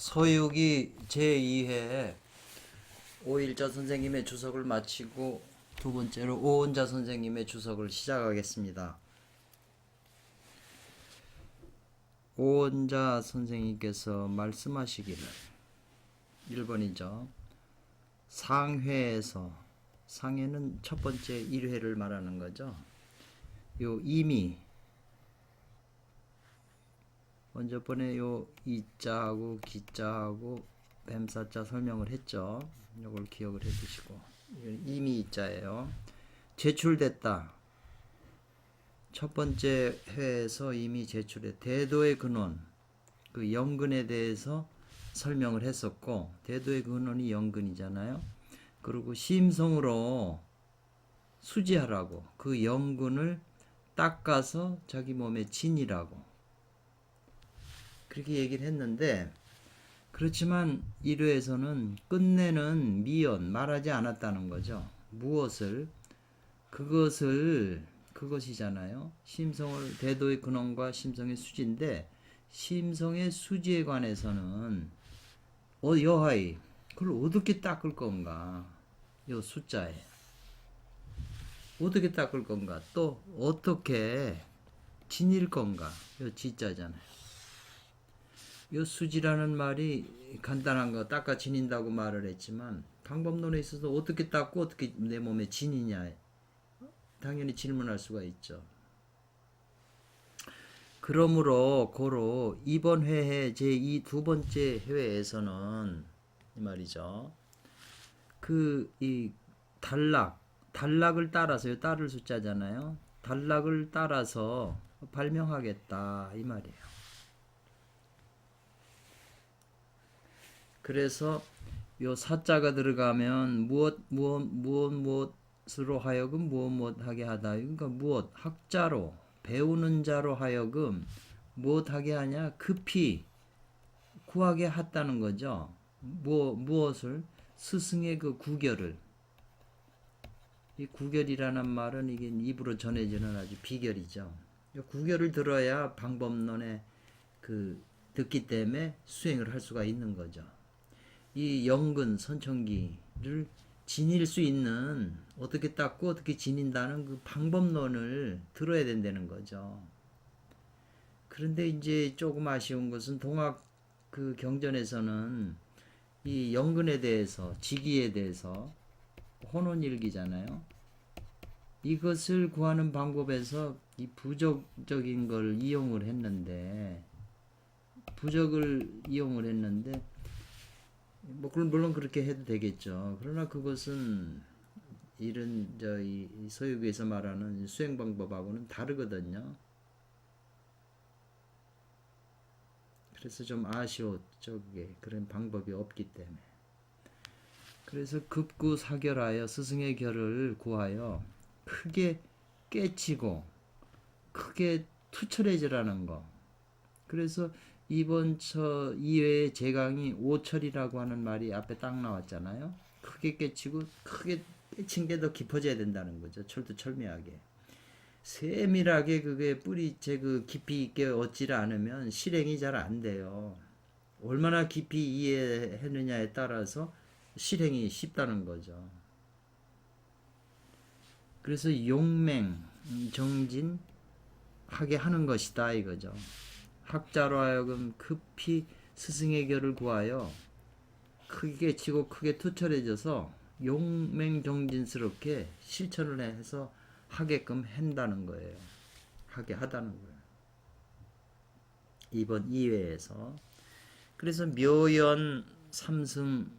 서유기 제2회 오일자 선생님의 주석을 마치고 두 번째로 오은자 선생님의 주석을 시작하겠습니다. 오은자 선생님께서 말씀하시기를 1번이죠. 상회에서, 상회는 첫 번째 1회를 말하는 거죠. 요 이미 먼저 번에 요 이자하고 기자하고 뱀사자 설명을 했죠. 이걸 기억을 해두시고, 이미 이자예요. 제출됐다. 첫 번째 회에서 이미 제출해 대도의 근원, 그 영근에 대해서 설명을 했었고, 대도의 근원이 영근이잖아요. 그리고 심성으로 수지하라고, 그 영근을 닦아서 자기 몸에 진이라고 그렇게 얘기를 했는데, 그렇지만 1회에서는 끝내는 미연, 말하지 않았다는 거죠. 무엇을, 그것이잖아요. 심성을, 대도의 근원과 심성의 수지인데, 심성의 수지에 관해서는 여하이 그걸 어떻게 닦을 건가, 요 숫자에 어떻게 닦을 건가, 또 어떻게 지닐 건가, 요 지자잖아요. 요 수지라는 말이 간단한 거 닦아 지닌다고 말을 했지만, 방법론에 있어서 어떻게 닦고 어떻게 내 몸에 지니냐, 당연히 질문할 수가 있죠. 그러므로 고로 이번 회에 제2 두 번째 회에서는 이 말이죠. 이 단락을 따라서요. 따를 숫자잖아요. 단락을 따라서 발명하겠다 이 말이에요. 그래서 요 사자가 들어가면 무엇으로 하여금 무엇하게 하다. 그러니까 무엇, 학자로, 배우는 자로 하여금 무엇하게 하냐, 급히 구하게 했다는 거죠. 무엇을, 스승의 그 구결을. 이 구결이라는 말은 이게 입으로 전해지는 아주 비결이죠. 구결을 들어야 방법론에 듣기 때문에 수행을 할 수가 있는 거죠. 이 영근 선천기를 지닐 수 있는, 어떻게 닦고 어떻게 지닌다는 그 방법론을 들어야 된다는 거죠. 그런데 이제 조금 아쉬운 것은 동학 그 경전에서는 이 영근에 대해서, 지기에 대해서 혼혼일기잖아요. 이것을 구하는 방법에서 이 부적적인 걸 이용을 했는데, 물론 그렇게 해도 되겠죠. 그러나 그것은 이 서유기에서 말하는 수행 방법하고는 다르거든요. 그래서 좀 아쉬워, 그런 방법이 없기 때문에. 그래서 급구사결하여 스승의 결을 구하여 크게 깨치고 크게 투철해지라는 거. 그래서 이번 2회의 제강이 오철이라고 하는 말이 앞에 딱 나왔잖아요. 크게 깨치고, 크게 깨친 게 더 깊어져야 된다는 거죠. 철두철미하게. 세밀하게 그게 뿌리째 깊이 있게 얻지를 않으면 실행이 잘 안 돼요. 얼마나 깊이 이해했느냐에 따라서 실행이 쉽다는 거죠. 그래서 용맹, 정진하게 하는 것이다 이거죠. 학자로 하여금 급히 스승의 결을 구하여 크게 치고 크게 투철해져서 용맹정진스럽게 실천을 해서 하게끔 한다는 거예요. 하게 하다는 거예요. 이번 2회에서. 그래서 묘연 삼승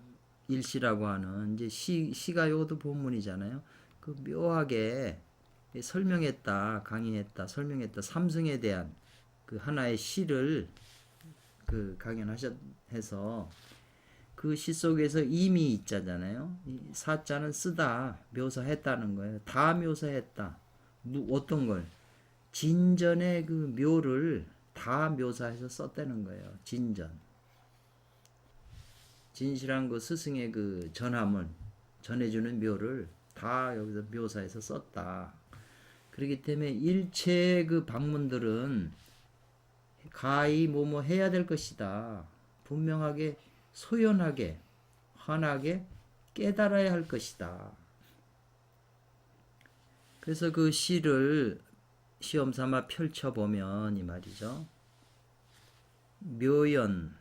일시라고 하는 이제 시가 요도 본문이잖아요. 그 묘하게 설명했다, 강의했다, 설명했다. 삼승에 대한 그 하나의 시를 강연해서 그 시 속에서 이미 있잖아요. 이 사자는 쓰다, 묘사했다는 거예요. 다 묘사했다. 어떤 걸? 진전의 그 묘를 다 묘사해서 썼다는 거예요. 진실한 그 스승의 그 전함을 전해주는 묘를 다 여기서 묘사해서 썼다. 그렇기 때문에 일체의 그 방문들은 가히 뭐뭐 해야 될 것이다. 분명하게 소연하게 환하게 깨달아야 할 것이다. 그래서 그 시를 시험 삼아 펼쳐보면 이 말이죠. 묘연,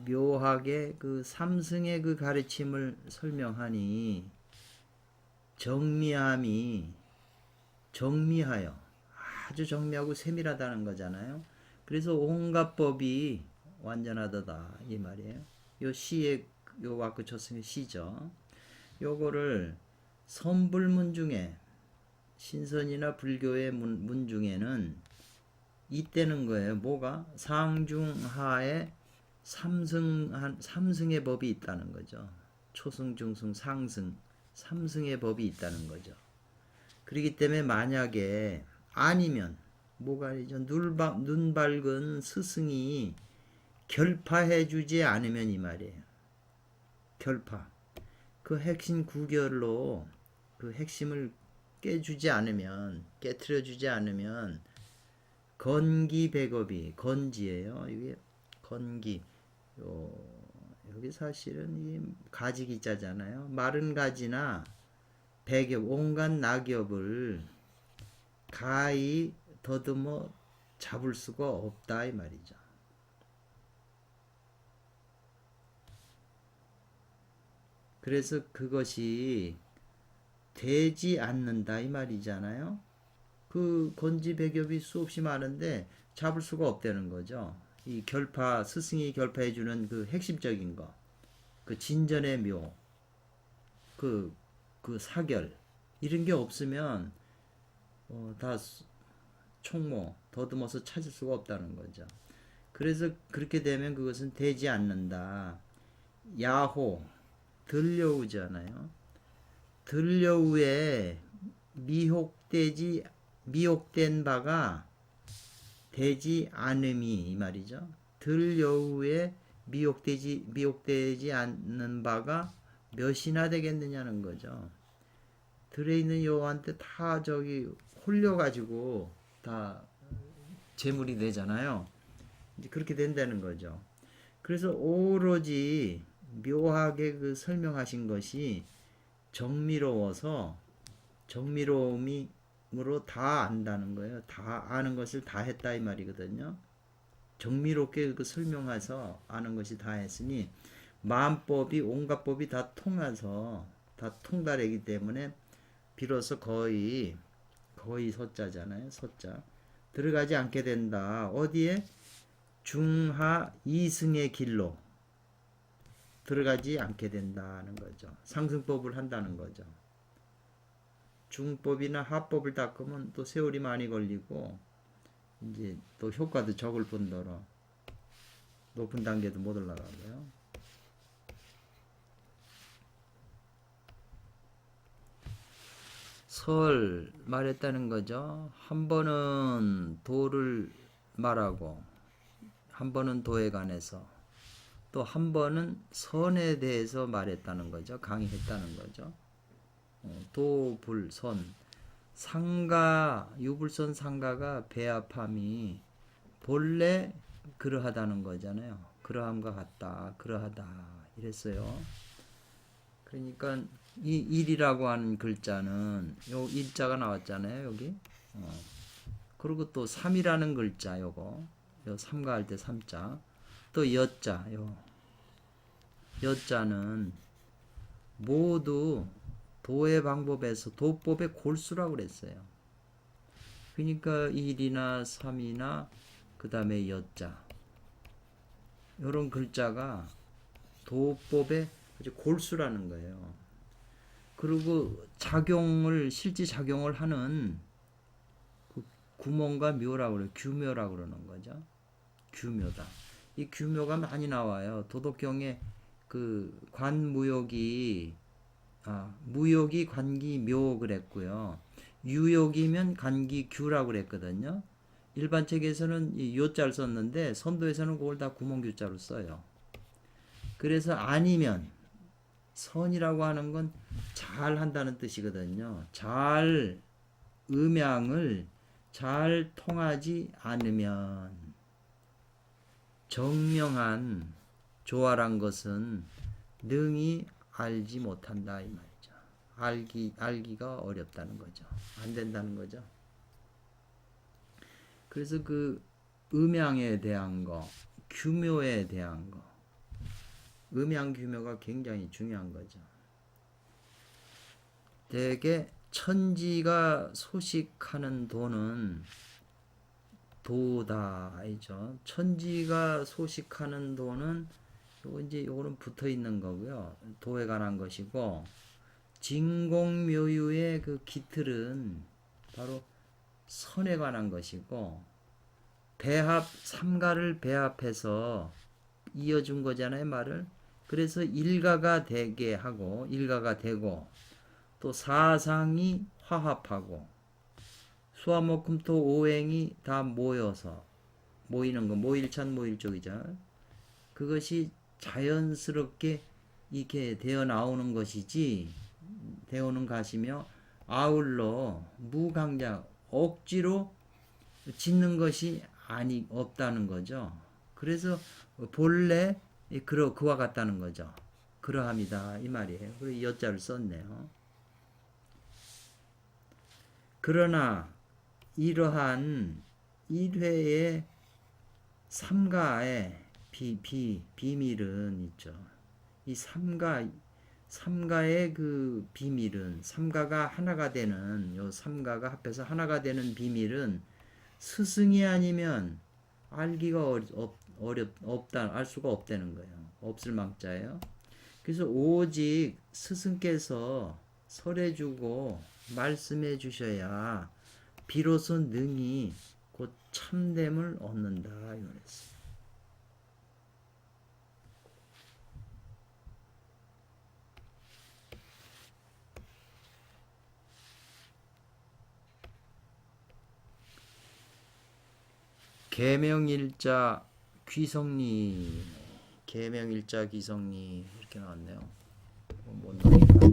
묘하게 그 삼승의 그 가르침을 설명하니 정미함이 정미하여 아주 정미하고 세밀하다는 거잖아요. 그래서 온갖 법이 완전하다 이 말이에요. 요 시의 요 와크 초성의 시죠. 요거를 선불문 중에 신선이나 불교의 문 중에는 이때는 거예요. 뭐가? 상중하에 삼승의 법이 있다는 거죠. 초승, 중승, 상승, 삼승의 법이 있다는 거죠. 그렇기 때문에 만약에 아니면 뭐가 아니죠? 눈 밝은 스승이 결파해 주지 않으면 이 말이에요. 결파. 그 핵심 구결로 그 핵심을 깨주지 않으면, 깨트려 주지 않으면 건기백업이 건지예요. 이게 건기. 여기 사실은 이 가지기자잖아요. 마른 가지나 백엽, 온갖 낙엽을 가히 더듬어 잡을 수가 없다 이 말이죠. 그래서 그것이 되지 않는다 이 말이잖아요. 그 건지백엽이 수없이 많은데 잡을 수가 없다는 거죠. 이 결파, 스승이 결파해 주는 그 핵심적인 거, 그 진전의 묘, 그 사결 이런 게 없으면 다 총모 더듬어서 찾을 수가 없다는 거죠. 그래서 그렇게 되면 그것은 되지 않는다. 야호 들려오잖아요. 들려우에 미혹된 바가 되지 않음이 이 말이죠. 들려우에 미혹되지 않는 바가 몇이나 되겠느냐는 거죠. 들어있는 여우한테 다 홀려가지고 다 제물이 되잖아요. 이제 그렇게 된다는 거죠. 그래서 오로지 묘하게 그 설명하신 것이 정미로워서 정미로움으로 다 안다는 거예요. 다 아는 것을 다 했다 이 말이거든요. 정미롭게 그 설명해서 아는 것이 다 했으니 만법이 온갖 법이 다 통해서 다 통달하기 때문에 비로소 거의 소자잖아요. 소자 들어가지 않게 된다. 어디에? 중하 이승의 길로 들어가지 않게 된다는 거죠. 상승법을 한다는 거죠. 중법이나 하법을 닦으면 또 세월이 많이 걸리고 이제 또 효과도 적을 뿐더러 높은 단계도 못 올라가고요. 설 말했다는 거죠. 한 번은 도를 말하고 한 번은 도에 관해서 또 한 번은 선에 대해서 말했다는 거죠. 강의했다는 거죠. 도, 불, 선 상가, 유불선 상가가 배합함이 본래 그러하다는 거잖아요. 그러함과 같다. 그러하다. 이랬어요. 그러니까 이 일이라고 하는 글자는 요 일자가 나왔잖아요. 여기. 그리고 또 3이라는 글자 요거. 요 삼가 할 때 3자. 또 여자. 요 여자는 모두 도의 방법에서 도법의 골수라고 그랬어요. 그러니까 1이나 3이나 그 다음에 여자 이런 글자가 도법의 골수라는 거예요. 그리고 실제 작용을 하는 그 구mon과 묘라고 그래요. 규묘라고 그러는 거죠. 규묘다. 이 규묘가 많이 나와요. 도덕경에 그 관무욕이 무욕이 관기묘 그랬고요. 유욕이면 관기규라고 그랬거든요. 일반 책에서는 이 요자를 썼는데 선도에서는 그걸 다 구mon규자로 써요. 그래서 아니면 선이라고 하는 건 잘 한다는 뜻이거든요. 잘 음양을 잘 통하지 않으면 정명한 조화란 것은 능히 알지 못한다 이 말이죠. 알기가 어렵다는 거죠. 안 된다는 거죠. 그래서 그 음양에 대한 거, 규묘에 대한 거, 음양 규묘가 굉장히 중요한 거죠. 대개 천지가 소식하는 도는 도다이죠. 천지가 소식하는 도는 요거는 붙어 있는 거고요. 도에 관한 것이고, 진공묘유의 그 기틀은 바로 선에 관한 것이고, 배합 삼가를 배합해서 이어준 거잖아요, 말을. 그래서 일가가 되게 하고 일가가 되고, 또 사상이 화합하고, 수화목금토 오행이 다 모여서 모이는 거, 모일찬 모일족이죠. 그것이 자연스럽게 이렇게 되어 나오는 것이지, 되어오는 것이며, 아울러 무강자 억지로 짓는 것이 없다는 거죠. 그래서 본래 그와 같다는 거죠. 그러합니다 이 말이에요. 그리고 여자를 썼네요. 그러나 이러한 1회의 삼가의 비밀은 있죠. 이 삼가의 그 비밀은, 삼가가 하나가 되는, 요 삼가가 합해서 하나가 되는 비밀은 스승이 아니면 알기가 없다, 알 수가 없다는 거예요. 없을 망자예요. 그래서 오직 스승께서 설해주고 말씀해 주셔야 비로소 능히 곧 참됨을 얻는다 이랬어요. 계명일자 귀성리, 계명일자 귀성리 이렇게 나왔네요. 뭔 말인가?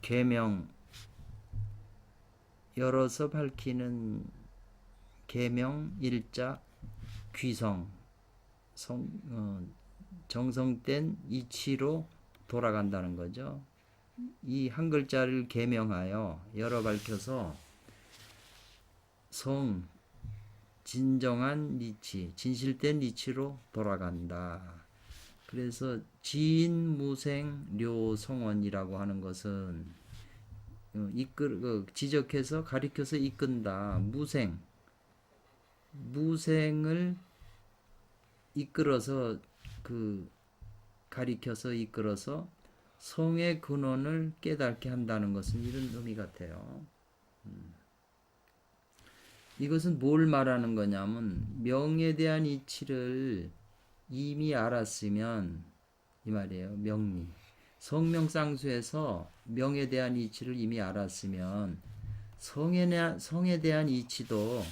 계명 열어서 밝히는 계명일자 귀성, 정성된 이치로 돌아간다는 거죠. 이 한 글자를 계명하여 열어 밝혀서 진정한 이치, 진실된 이치로 돌아간다. 그래서 지인무생 료성원이라고 하는 것은 지적해서 가리켜서 이끈다. 무생을 이끌어서 가리켜서 이끌어서 성의 근원을 깨닫게 한다는 것은 이런 의미 같아요. 이것은 뭘 말하는 거냐면, 명에 대한 이치를 이미 알았으면 이 말이에요. 명리. 성명상수에서 명에 대한 이치를 이미 알았으면 성에 대한 이치도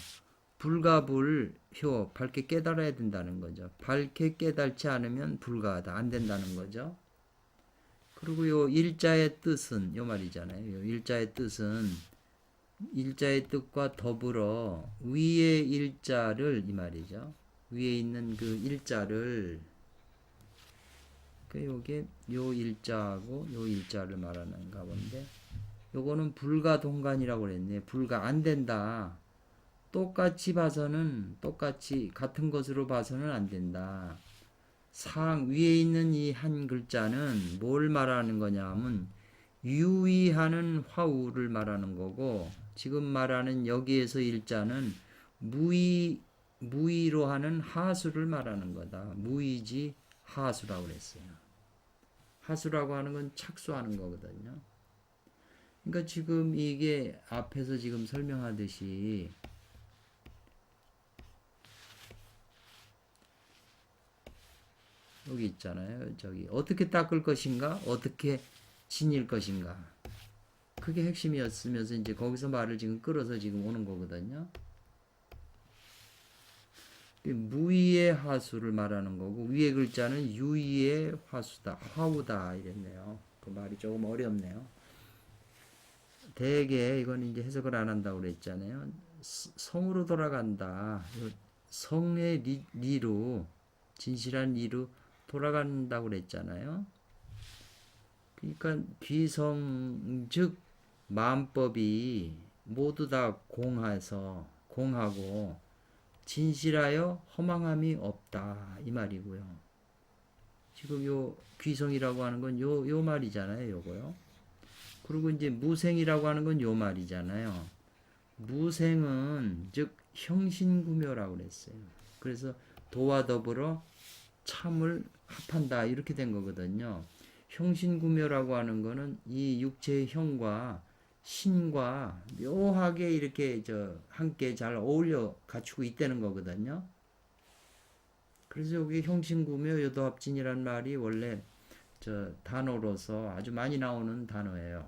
불가불효, 밝게 깨달아야 된다는 거죠. 밝게 깨달지 않으면 불가하다, 안 된다는 거죠. 그리고 요 일자의 뜻은 요 말이잖아요. 요 일자의 뜻은 일자의 뜻과 더불어 위의 일자를 이 말이죠. 위에 있는 그 일자를, 요게 요 일자하고 요 일자를 말하는가 본데, 요거는 불가동간이라고 그랬네. 불가 안 된다. 똑같이 같은 것으로 봐서는 안 된다. 위에 있는 이 한 글자는 뭘 말하는 거냐 하면 유의하는 화우를 말하는 거고, 지금 말하는 여기에서 일자는 무의로 하는 하수를 말하는 거다. 무의지 하수라고 그랬어요. 하수라고 하는 건 착수하는 거거든요. 그러니까 지금 이게 앞에서 지금 설명하듯이 여기 있잖아요. 저기 어떻게 닦을 것인가, 어떻게 지닐 것인가. 그게 핵심이었으면서 이제 거기서 말을 지금 끌어서 지금 오는 거거든요. 무의의 하수를 말하는 거고, 위의 글자는 유의의 화수다, 화우다 이랬네요. 그 말이 조금 어렵네요. 대개 이건 이제 해석을 안 한다고 그랬잖아요. 성으로 돌아간다. 성의 리로 진실한 리로 돌아간다고 그랬잖아요. 그러니까 귀성 즉 만법이 모두 다 공하고 진실하여 허망함이 없다 이 말이고요. 지금 요 귀성이라고 하는 건 요 말이잖아요. 요거요. 그리고 이제 무생이라고 하는 건 요 말이잖아요. 무생은 즉 형신구묘라고 그랬어요. 그래서 도와 더불어 참을 합한다 이렇게 된 거거든요. 형신구묘라고 하는 거는 이 육체의 형과 신과 묘하게 이렇게 함께 잘 어울려 갖추고 있다는 거거든요. 그래서 여기 형신구묘 요도합진이란 말이 원래 단어로서 아주 많이 나오는 단어예요.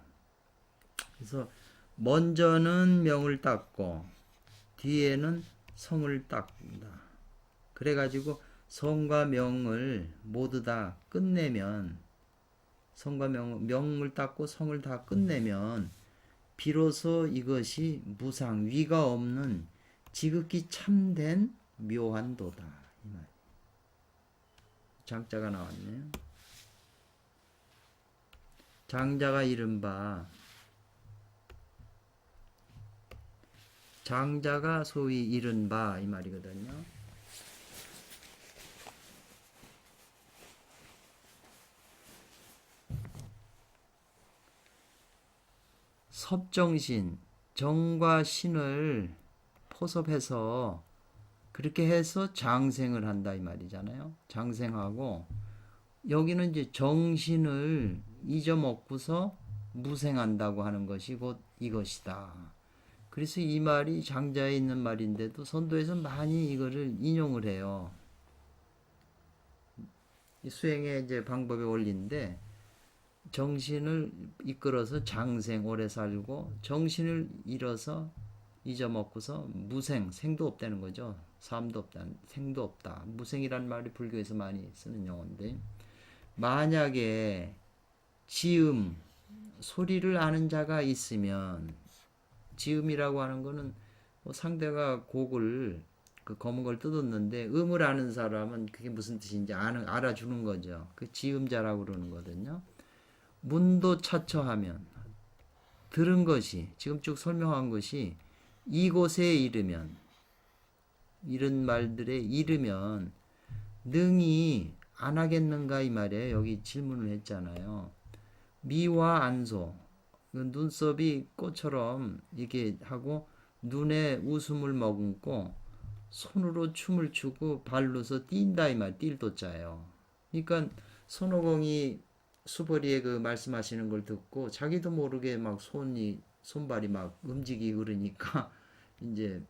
그래서 먼저는 명을 닦고 뒤에는 성을 닦는다. 그래가지고 성과 명을 모두 다 끝내면 성과 명을 닦고 성을 다 끝내면 비로소 이것이 무상 위가 없는 지극히 참된 묘한 도다. 이 말. 장자가 나왔네요. 장자가 이른바 장자가 소위 이른바 이 말이거든요. 섭정신, 정과 신을 포섭해서 그렇게 해서 장생을 한다 이 말이잖아요. 장생하고 여기는 이제 정신을 잊어먹고서 무생한다고 하는 것이 곧 이것이다. 그래서 이 말이 장자에 있는 말인데도 선도에서 많이 이거를 인용을 해요. 수행의 이제 방법의 원리인데 정신을 이끌어서 장생 오래 살고 정신을 잃어서 잊어먹고서 무생 생도 없다는 거죠. 삶도 없다, 생도 없다. 무생이란 말이 불교에서 많이 쓰는 용어인데 만약에 지음 소리를 아는 자가 있으면 지음이라고 하는 거는 뭐 상대가 곡을 그 검은 걸 뜯었는데 음을 아는 사람은 그게 무슨 뜻인지 알아주는 거죠. 그 지음자라고 그러는 거거든요. 문도 차처하면 들은 것이 지금 쭉 설명한 것이 이곳에 이르면 이런 말들에 이르면 능히 안 하겠는가 이 말이에요. 여기 질문을 했잖아요. 미와 안소 눈썹이 꽃처럼 이렇게 하고 눈에 웃음을 머금고 손으로 춤을 추고 발로서 뛴다 이 말. 뛸 도자예요. 그러니까 손오공이 수벌이의 그 말씀하시는 걸 듣고 자기도 모르게 막 손발이 막 움직이고 그러니까 이제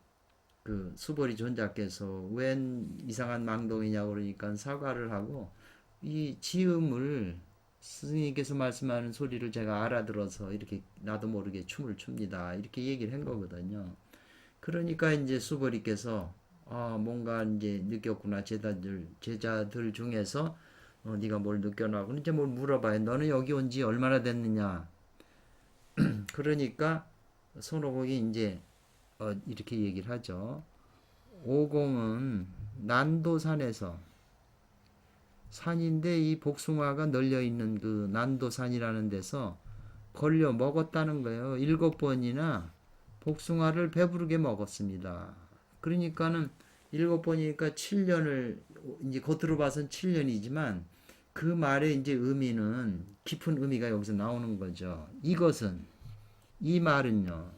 그 수벌이 존자께서 웬 이상한 망동이냐고 그러니까 사과를 하고 이 지음을 스님께서 말씀하는 소리를 제가 알아들어서 이렇게 나도 모르게 춤을 춥니다. 이렇게 얘기를 한 거거든요. 그러니까 이제 수벌이께서 뭔가 이제 느꼈구나. 제자들 중에서 네가 뭘 느껴나. 그럼 이제 뭘 물어봐요. 너는 여기 온 지 얼마나 됐느냐. 그러니까 손오공이 이제 이렇게 얘기를 하죠. 오공은 난도산에서 산인데 이 복숭아가 널려 있는 그 난도산이라는 데서 걸려 먹었다는 거예요. 7번이나 복숭아를 배부르게 먹었습니다. 그러니까는 7번이니까 7년을 이제 겉으로 봐선 7년이지만 그 말의 이제 의미는 깊은 의미가 여기서 나오는 거죠. 이것은 이 말은요.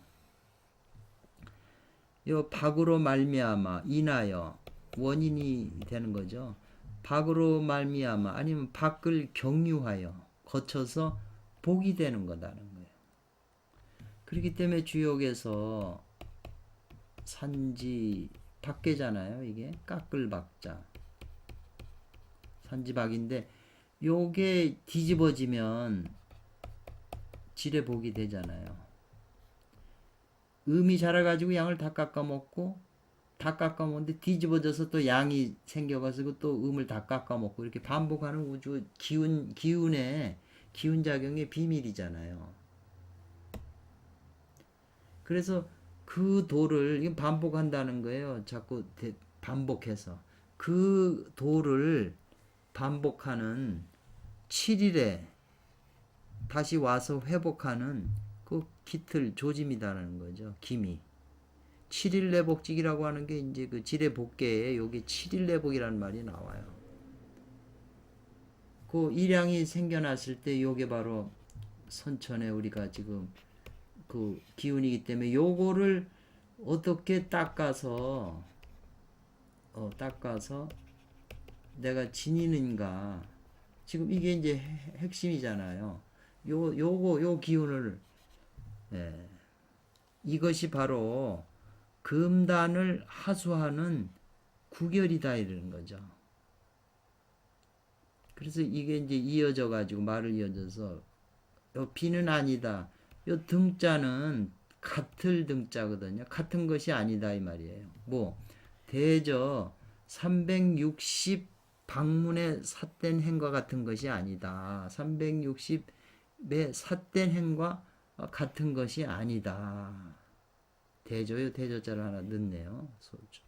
요 박으로 말미암아 인하여 원인이 되는 거죠. 박으로 말미암아 아니면 박을 경유하여 거쳐서 복이 되는 거다는 거예요. 그렇기 때문에 주역에서 산지 박계잖아요. 이게 깎을 박자 산지박인데 요게 뒤집어지면 질의 복이 되잖아요. 음이 자라가지고 양을 다 깎아먹고 다 깎아먹는데 뒤집어져서 또 양이 생겨가지고 또 음을 다 깎아먹고 이렇게 반복하는 우주 기운의 기운작용의 비밀이잖아요. 그래서 그 도를 이거 반복한다는 거예요. 자꾸 반복해서 그 도를 반복하는 7일에 다시 와서 회복하는 그 깃틀 조짐이라는 거죠. 기미. 7일 내복직이라고 하는 게 이제 그 지뢰 복계에 여기 7일 내복이라는 말이 나와요. 그 일양이 생겨났을 때 요게 바로 선천에 우리가 지금 그 기운이기 때문에 요거를 어떻게 닦아서 내가 지니는가. 지금 이게 이제 핵심이잖아요. 요 기운을, 예, 이것이 바로 금단을 하수하는 구결이다 이러는 거죠. 그래서 이게 이제 이어져 가지고 말을 이어져서 요 비는 아니다. 요 등자는 같을 등자거든요. 같은 것이 아니다 이 말이에요. 뭐 대저 360 방문의 삿된 행과 같은 것이 아니다. 360의 삿된 행과 같은 것이 아니다. 대조요. 대조자를 하나 넣네요. 소조.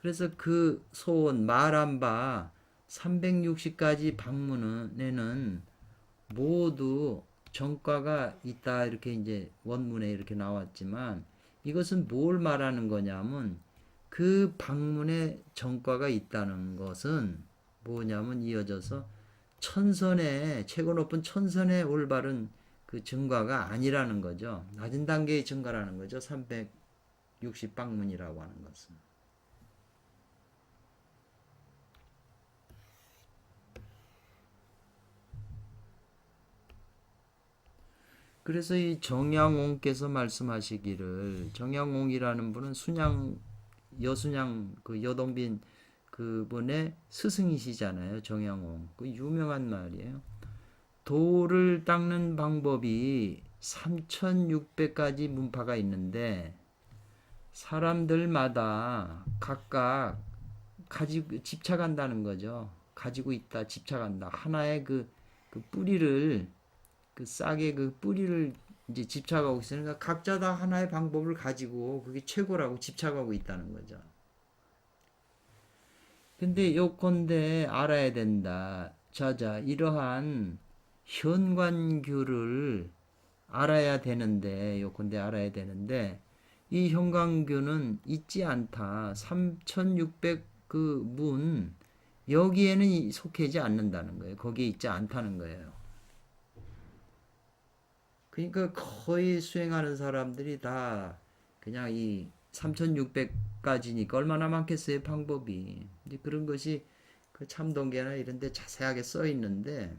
그래서 그 소원 말한 바 360가지 방문에는 모두 정과가 있다 이렇게 이제 원문에 이렇게 나왔지만 이것은 뭘 말하는 거냐면 그 방문에 정과가 있다는 것은 뭐냐면 이어져서 천선의 최고 높은 천선의 올바른 그 증과가 아니라는 거죠. 낮은 단계의 증과라는 거죠. 360 방문이라고 하는 것은. 그래서 이 정양옹께서 말씀하시기를, 정양옹이라는 분은 여순양 그 여동빈 그분의 스승이시잖아요. 정양옹. 그 유명한 말이에요. 돌을 닦는 방법이 3600가지 문파가 있는데 사람들마다 각각 가지고 집착한다는 거죠. 가지고 있다, 집착한다. 하나의 그 뿌리를 그 싹의 그 뿌리를 이제 집착하고 있으니까 각자 다 하나의 방법을 가지고 그게 최고라고 집착하고 있다는 거죠. 근데 요건데 알아야 된다. 자자, 이러한 현관규를 알아야 되는데, 요건데 알아야 되는데, 이 현관규는 있지 않다. 3600 그 문, 여기에는 속하지 않는다는 거예요. 거기에 있지 않다는 거예요. 그러니까 거의 수행하는 사람들이 다 그냥 이 3600까지니까 얼마나 많겠어요, 방법이. 이제 그런 것이 그 참동계나 이런 데 자세하게 써 있는데,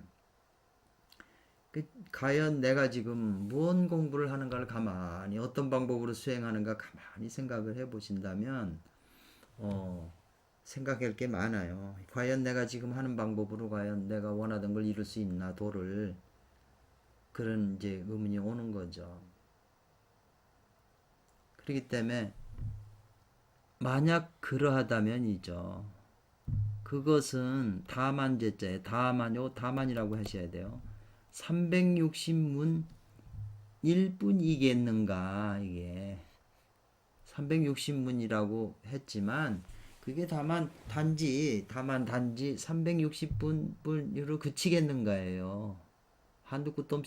과연 내가 지금 무언 공부를 하는가를 가만히 어떤 방법으로 수행하는가 가만히 생각을 해 보신다면 생각할 게 많아요. 과연 내가 지금 하는 방법으로 과연 내가 원하던 걸 이룰 수 있나, 도를. 그런 이제 의문이 오는 거죠. 그렇기 때문에 만약 그러하다면이죠. 그것은 다만제자에 다만이라고 하셔야 돼요. 360문 일뿐이겠는가. 이게 360문이라고 했지만 그게 다만 단지 360분으로 그치겠는가예요. 한두 끝도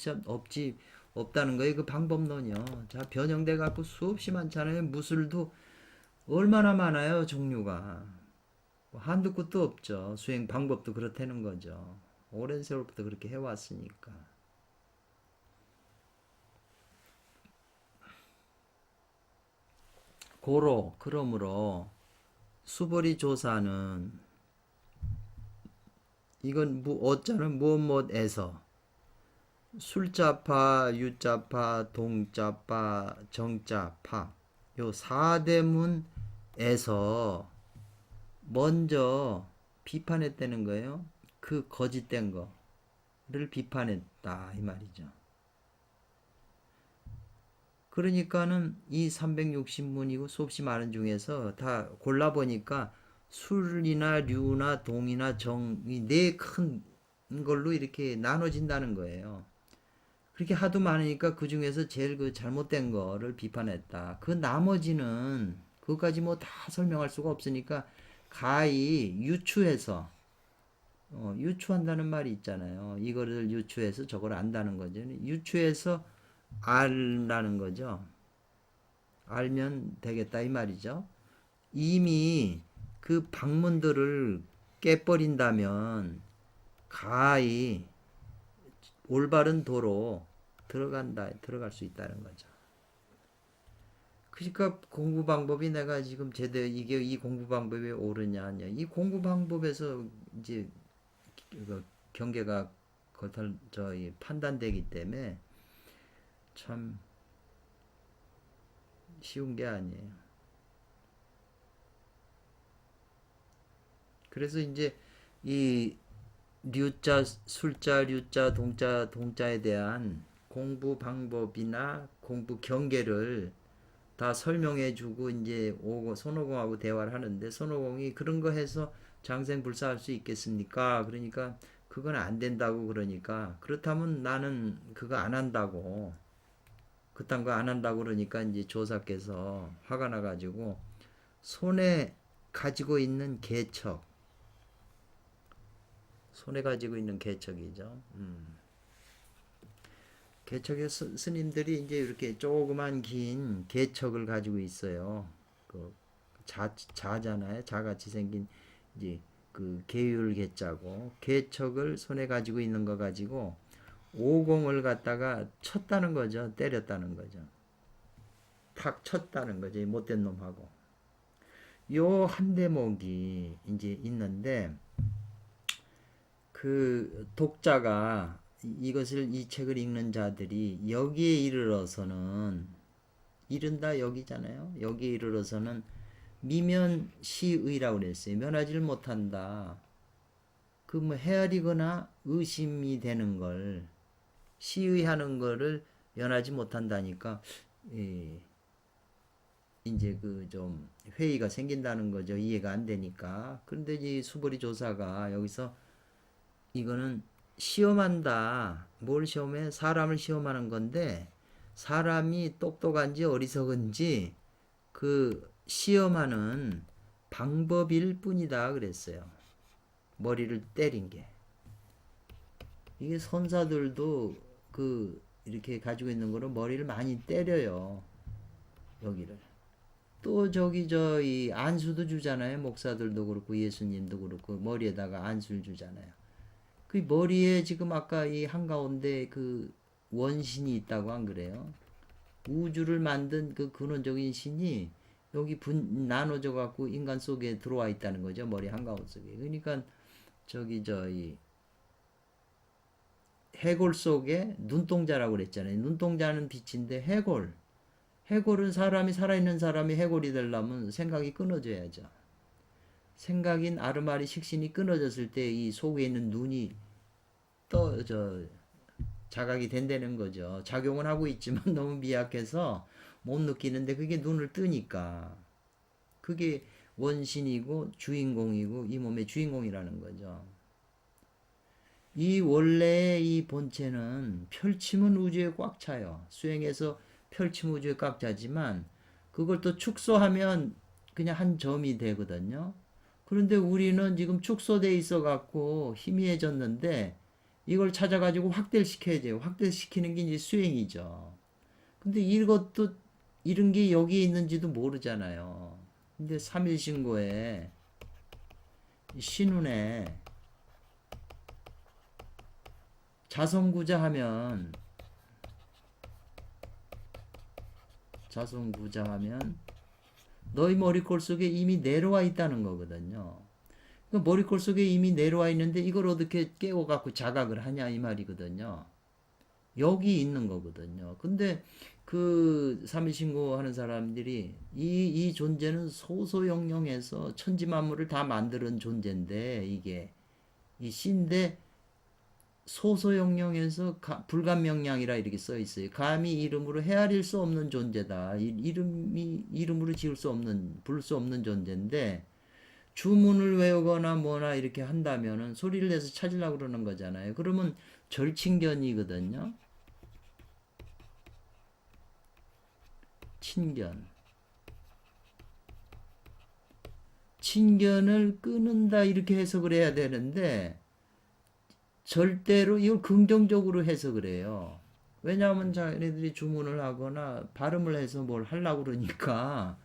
없다는 거예요. 그 방법론이요. 자, 변형돼 갖고 수없이 많잖아요. 무술도 얼마나 많아요, 종류가. 한두 끝도 없죠. 수행 방법도 그렇다는 거죠. 오랜 세월부터 그렇게 해왔으니까. 그러므로 수보리 조사는 이건 어자는 무엇에서 술자파, 유자파, 동자파, 정자파 요 4대문에서 먼저 비판했다는 거예요. 그 거짓된 거를 비판했다 이 말이죠. 그러니까는 이 360문이고 수없이 많은 중에서 다 골라보니까 술이나 류나 동이나 정이 네 큰 걸로 이렇게 나눠진다는 거예요. 그렇게 하도 많으니까 그 중에서 제일 그 잘못된 거를 비판했다. 그 나머지는 그것까지 뭐 다 설명할 수가 없으니까 가히 유추해서 유추한다는 말이 있잖아요. 이거를 유추해서 저걸 안다는 거죠. 유추해서 알라는 거죠. 알면 되겠다 이 말이죠. 이미 그 방문들을 깨버린다면 가히 올바른 도로 들어갈 수 있다는 거죠. 그러니까 공부 방법이 내가 지금 제대로 이게 이 공부 방법이 옳으냐 아니야. 이 공부 방법에서 이제 경계가 저희 판단되기 때문에 참 쉬운 게 아니에요. 그래서 이제 이 류자, 술자, 류자, 동자에 대한 공부 방법이나 공부 경계를 다 설명해주고 이제 손오공하고 대화를 하는데 손오공이 그런 거 해서 장생불사할 수 있겠습니까? 그러니까 그건 안 된다고 그러니까 그렇다면 나는 그거 안 한다고 그딴 거 안 한다고 그러니까 이제 조사께서 화가 나가지고 손에 가지고 있는 개척 손에 가지고 있는 개척이죠. 개척의 스님들이 이제 이렇게 조그만 긴 개척을 가지고 있어요. 그 자잖아요. 자같이 생긴 이제 그 계율 개자고 개척을 손에 가지고 있는 거 가지고 오공을 갖다가 쳤다는 거죠. 때렸다는 거죠. 탁 쳤다는 거죠. 못된 놈하고. 요 한 대목이 이제 있는데 그 독자가 이것을 이 책을 읽는 자들이 여기에 이르러서는 이른다 여기잖아요. 여기에 이르러서는 미면시의라고 그랬어요. 면하지를 못한다. 그 뭐 헤아리거나 의심이 되는 걸 시의하는 거를 면하지 못한다니까 이제 그 좀 회의가 생긴다는 거죠. 이해가 안 되니까. 그런데 이 수보리 조사가 여기서 이거는 시험한다. 뭘 시험해? 사람을 시험하는 건데 사람이 똑똑한지 어리석은지 그 시험하는 방법일 뿐이다 그랬어요. 머리를 때린 게. 이게 선사들도 그 이렇게 가지고 있는 거로 머리를 많이 때려요. 여기를. 또 저기 이 안수도 주잖아요. 목사들도 그렇고 예수님도 그렇고 머리에다가 안수를 주잖아요. 그 머리에 지금 아까 이 한가운데 그 원신이 있다고 안 그래요? 우주를 만든 그 근원적인 신이 여기 나눠져 갖고 인간 속에 들어와 있다는 거죠. 머리 한가운데 속에. 그러니까 이 해골 속에 눈동자라고 그랬잖아요. 눈동자는 빛인데 해골은 사람이 살아있는 사람이 해골이 되려면 생각이 끊어져야죠. 생각인 아르마리 식신이 끊어졌을 때 이 속에 있는 눈이 자각이 된다는 거죠. 작용은 하고 있지만 너무 미약해서 못 느끼는데 그게 눈을 뜨니까 그게 원신이고 주인공이고 이 몸의 주인공이라는 거죠. 이 원래의 이 본체는 펼치면 우주에 꽉 차요. 수행해서 펼치면 우주에 꽉 차지만 그걸 또 축소하면 그냥 한 점이 되거든요. 그런데 우리는 지금 축소돼 있어 갖고 희미해졌는데 이걸 찾아가지고 확대를 시켜야 돼요. 확대시키는 게 이제 수행이죠. 근데 이것도 이런 게 여기에 있는지도 모르잖아요. 근데 삼일신고에 신운에 자성구자 하면 너희 머리꼴 속에 이미 내려와 있다는 거거든요. 그러니까 머리꼴 속에 이미 내려와 있는데 이걸 어떻게 깨워갖고 자각을 하냐 이 말이거든요. 여기 있는 거거든요. 근데 그 삼일신고 하는 사람들이 이 존재는 소소영영해서 천지만물을 다 만드는 존재인데 이게 이 신데 소소영영해서 불감명량이라 이렇게 써 있어요. 감히 이름으로 헤아릴 수 없는 존재다. 이름으로 지을 수 없는 부를 수 없는 존재인데 주문을 외우거나 뭐나 이렇게 한다면은 소리를 내서 찾으려고 그러는 거잖아요. 그러면 절친견이거든요. 친견. 친견을 끊는다 이렇게 해석을 해야 되는데 절대로 이걸 긍정적으로 해석을 해요. 왜냐하면 자기네들이 주문을 하거나 발음을 해서 뭘 하려고 그러니까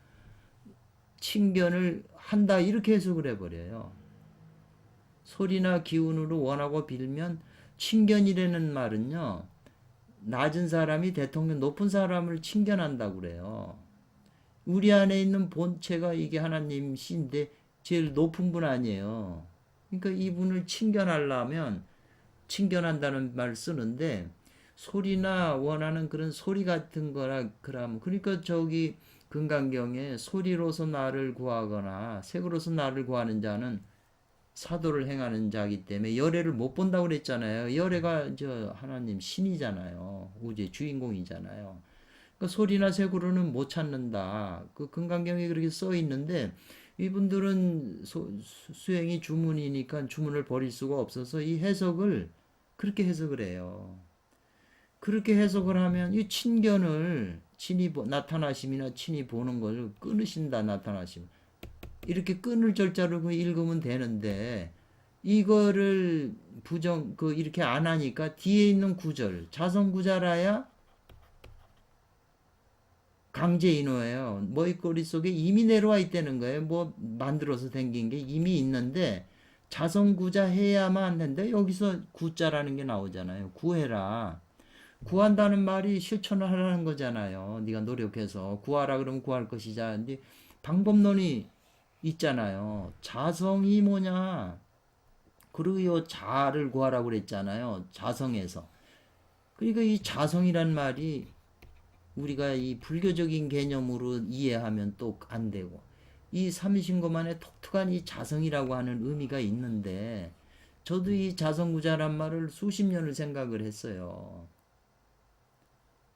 친견을 한다 이렇게 해석을 해버려요. 소리나 기운으로 원하고 빌면 친견이라는 말은요. 낮은 사람이 대통령 높은 사람을 친견한다고 그래요. 우리 안에 있는 본체가 이게 하나님 신데 제일 높은 분 아니에요. 그러니까 이분을 친견하려면 친견한다는 말 쓰는데 소리나 원하는 그런 소리 같은 거라 그러면 그러니까 저기 금강경에 소리로서 나를 구하거나 색으로서 나를 구하는 자는 사도를 행하는 자이기 때문에 열애를 못 본다고 그랬잖아요. 열애가 저 하나님 신이잖아요. 우주의 주인공이잖아요. 그러니까 소리나 색으로는 못 찾는다. 그 금강경에 그렇게 써 있는데 이분들은 수행이 주문이니까 주문을 버릴 수가 없어서 이 해석을 그렇게 해석을 해요. 그렇게 해석을 하면 이 친견을 친히 나타나심이나 친히 보는 걸 끊으신다 나타나심. 이렇게 끊을 절자로 읽으면 되는데 이거를 이렇게 안 하니까 뒤에 있는 구절 자성구자라야 강제인호예요. 머릿거리 속에 이미 내려와 있다는 거예요. 뭐 만들어서 생긴 게 이미 있는데 자성구자 해야만 하는데 여기서 구자라는 게 나오잖아요. 구해라. 구한다는 말이 실천을 하라는 거잖아요. 네가 노력해서 구하라 그러면 구할 것이자. 근데 방법론이 있잖아요. 자성이 뭐냐? 그리고 요 자를 구하라고 그랬잖아요. 자성에서. 그러니까 이 자성이란 말이 우리가 이 불교적인 개념으로 이해하면 또 안 되고 이 삼신고만의 독특한 이 자성이라고 하는 의미가 있는데 저도 이 자성구자란 말을 수십 년을 생각을 했어요.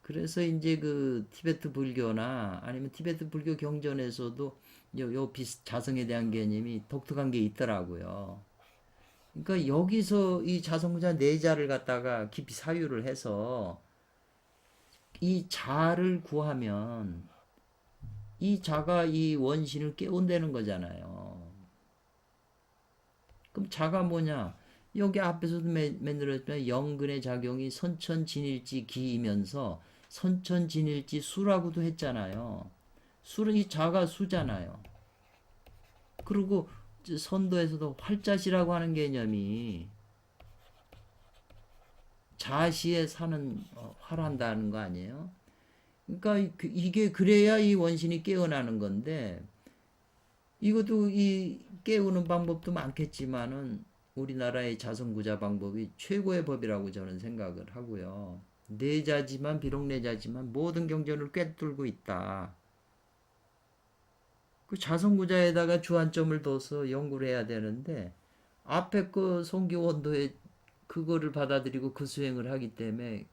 그래서 이제 그 티베트 불교나 아니면 티베트 불교 경전에서도 요 자성에 대한 개념이 독특한 게 있더라고요. 그러니까 여기서 이 자성구자 네 자를 갖다가 깊이 사유를 해서 이 자를 구하면 이 자가 이 원신을 깨운다는 거잖아요. 그럼 자가 뭐냐? 여기 앞에서도 만들었지만 영근의 작용이 선천진일지 기이면서 선천진일지 수라고도 했잖아요. 수는 이 자가 수잖아요. 그리고 선도에서도 활자시라고 하는 개념이 자시에 사는 활한다는 거 아니에요? 그러니까 이게 그래야 이 원신이 깨어나는 건데 이것도 이 깨우는 방법도 많겠지만은 우리나라의 자성구자 방법이 최고의 법이라고 저는 생각을 하고요. 내자지만 비록 내자지만 모든 경전을 꿰뚫고 있다. 그 자성구자에다가 주안점을 둬서 연구를 해야 되는데 앞에 그 송기원도에 그거를 받아들이고 그 수행을 하기 때문에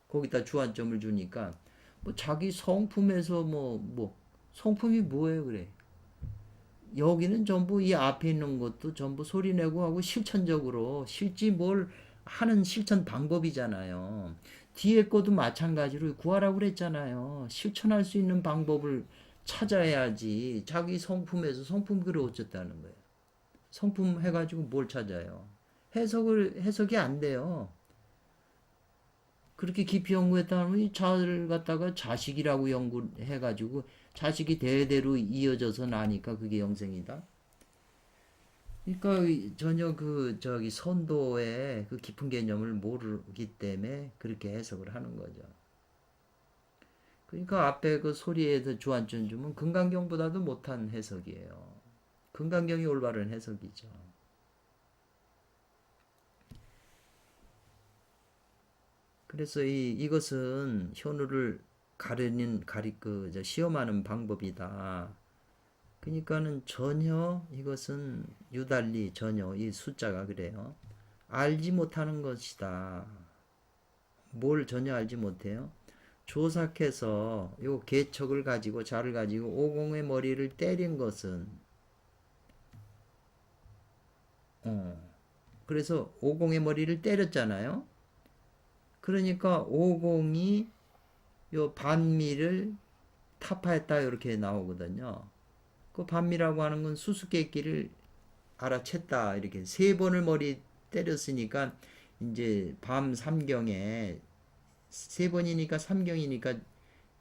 거기다 주안점을 주니까 뭐 자기 성품에서 성품이 뭐예요 그래. 여기는 전부 이 앞에 있는 것도 전부 소리내고 하고 실천적으로 실지 뭘 하는 실천 방법이잖아요. 뒤에 것도 마찬가지로 구하라고 그랬잖아요. 실천할 수 있는 방법을 찾아야지. 자기 성품에서 성품 글을 어쨌다는 거예요. 성품 해가지고 뭘 찾아요. 해석이 안 돼요. 그렇게 깊이 연구했다면 이 자를 갖다가 자식이라고 연구해가지고 자식이 대대로 이어져서 나니까 그게 영생이다. 그러니까 전혀 저기 선도의 그 깊은 개념을 모르기 때문에 그렇게 해석을 하는 거죠. 그러니까 앞에 그 소리에서 주안점 주면 금강경보다도 못한 해석이에요. 금강경이 올바른 해석이죠. 그래서 이것은 현우를 시험하는 방법이다. 그러니까는 전혀 이것은 유달리 전혀 이 숫자가 그래요. 알지 못하는 것이다. 뭘 전혀 알지 못해요? 조삭해서 요 개척을 가지고 자를 가지고 오공의 머리를 때린 것은 그래서 오공의 머리를 때렸잖아요. 그러니까 오공이 요 반미를 타파했다 이렇게 나오거든요. 그 밤이라고 하는 건 수수께끼를 알아챘다 이렇게 세 번을 머리 때렸으니까 이제 밤 삼경에 세 번이니까 삼경이니까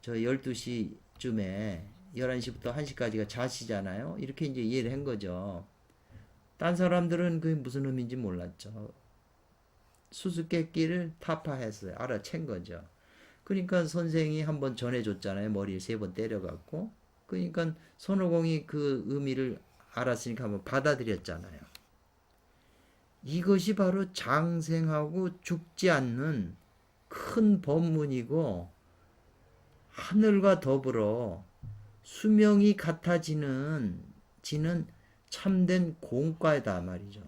저 12시쯤에 11시부터 1시까지가 자시잖아요. 이렇게 이제 이해를 한 거죠. 딴 사람들은 그게 무슨 의미인지 몰랐죠. 수수께끼를 타파했어요. 알아챈 거죠. 그러니까 선생이 한번 전해줬잖아요. 머리를 세 번 때려갖고. 그러니까 손오공이 그 의미를 알았으니까 한번 받아들였잖아요. 이것이 바로 장생하고 죽지 않는 큰 법문이고 하늘과 더불어 수명이 같아지는 참된 공과다 말이죠.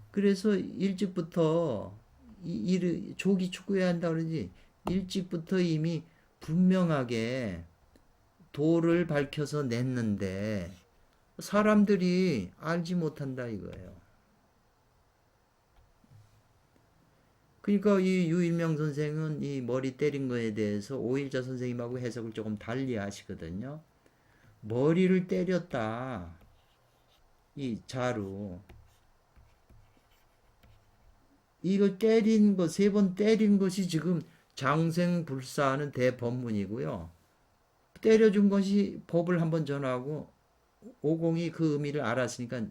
그래서 일찍부터 조기 축구해야 한다 그러지 일찍부터 이미 분명하게 도를 밝혀서 냈는데 사람들이 알지 못한다 이거예요. 그러니까 이 유일명 선생은 이 머리 때린 거에 대해서 오일자 선생님하고 해석을 조금 달리 하시거든요. 머리를 때렸다. 이 자루. 이거 때린 거, 세 번 때린 것이 지금 장생불사하는 대법문이고요. 때려준 것이 법을 한번 전하고 오공이 그 의미를 알았으니까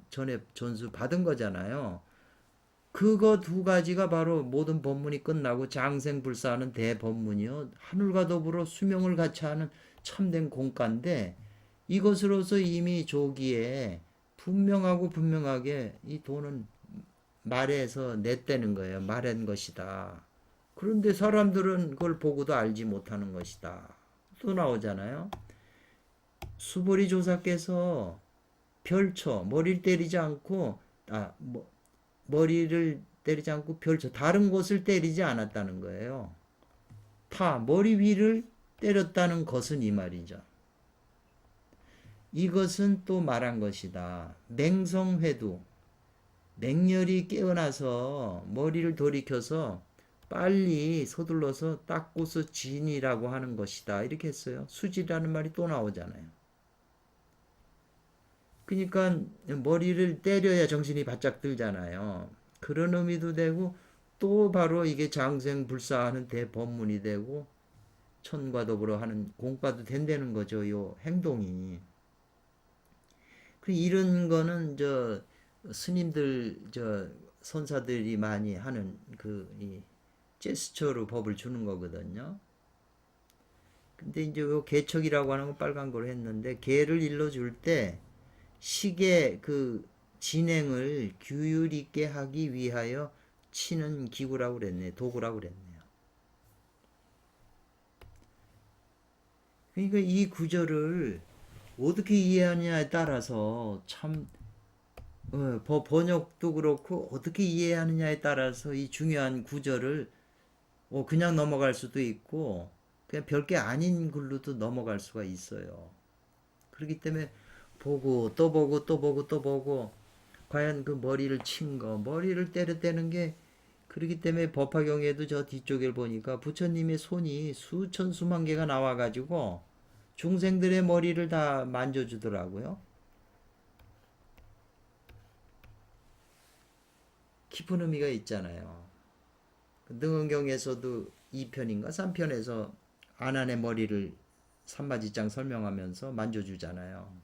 전수 받은 거잖아요. 그거 두 가지가 바로 모든 법문이 끝나고 장생불사하는 대법문이요. 하늘과 더불어 수명을 같이 하는 참된 공과인데 이것으로서 이미 조기에 분명하게 이 돈은 말해서 냈다는 거예요. 말한 것이다. 그런데 사람들은 그걸 보고도 알지 못하는 것이다. 또 나오잖아요. 수보리 조사께서 별초 머리를 때리지 않고 머리를 때리지 않고 별초 다른 곳을 때리지 않았다는 거예요. 머리 위를 때렸다는 것은 이 말이죠. 이것은 또 말한 것이다. 맹성회두 맹렬히 깨어나서 머리를 돌이켜서 빨리 서둘러서 닦고서 진이라고 하는 것이다. 이렇게 했어요. 수지라는 말이 또 나오잖아요. 그러니까 머리를 때려야 정신이 바짝 들잖아요. 그런 의미도 되고 또 바로 이게 장생불사하는 대법문이 되고 천과 더불어 하는 공과도 된다는 거죠. 요 행동이. 이런 거는 스님들 선사들이 많이 하는 이 제스처로 법을 주는 거거든요. 근데 이제 요 개척이라고 하는 건 빨간 걸로 했는데 개를 일러줄 때 식의 그 진행을 규율 있게 하기 위하여 치는 기구라고 그랬네. 도구라고 그랬네요. 그러니까 이 구절을 어떻게 이해하느냐에 따라서 참 번역도 그렇고 어떻게 이해하느냐에 따라서 이 중요한 구절을 그냥 넘어갈 수도 있고 그냥 별게 아닌 글로도 넘어갈 수가 있어요. 그렇기 때문에 보고 또 보고 또 보고 또 보고 과연 그 머리를 때렸다는 게 그렇기 때문에 법화경에도 저 뒤쪽을 보니까 부처님의 손이 수천 수만 개가 나와가지고 중생들의 머리를 다 만져주더라고요. 깊은 의미가 있잖아요. 능언경에서도 2편인가 3편에서 아난의 머리를 삼마지장 설명하면서 만져주잖아요.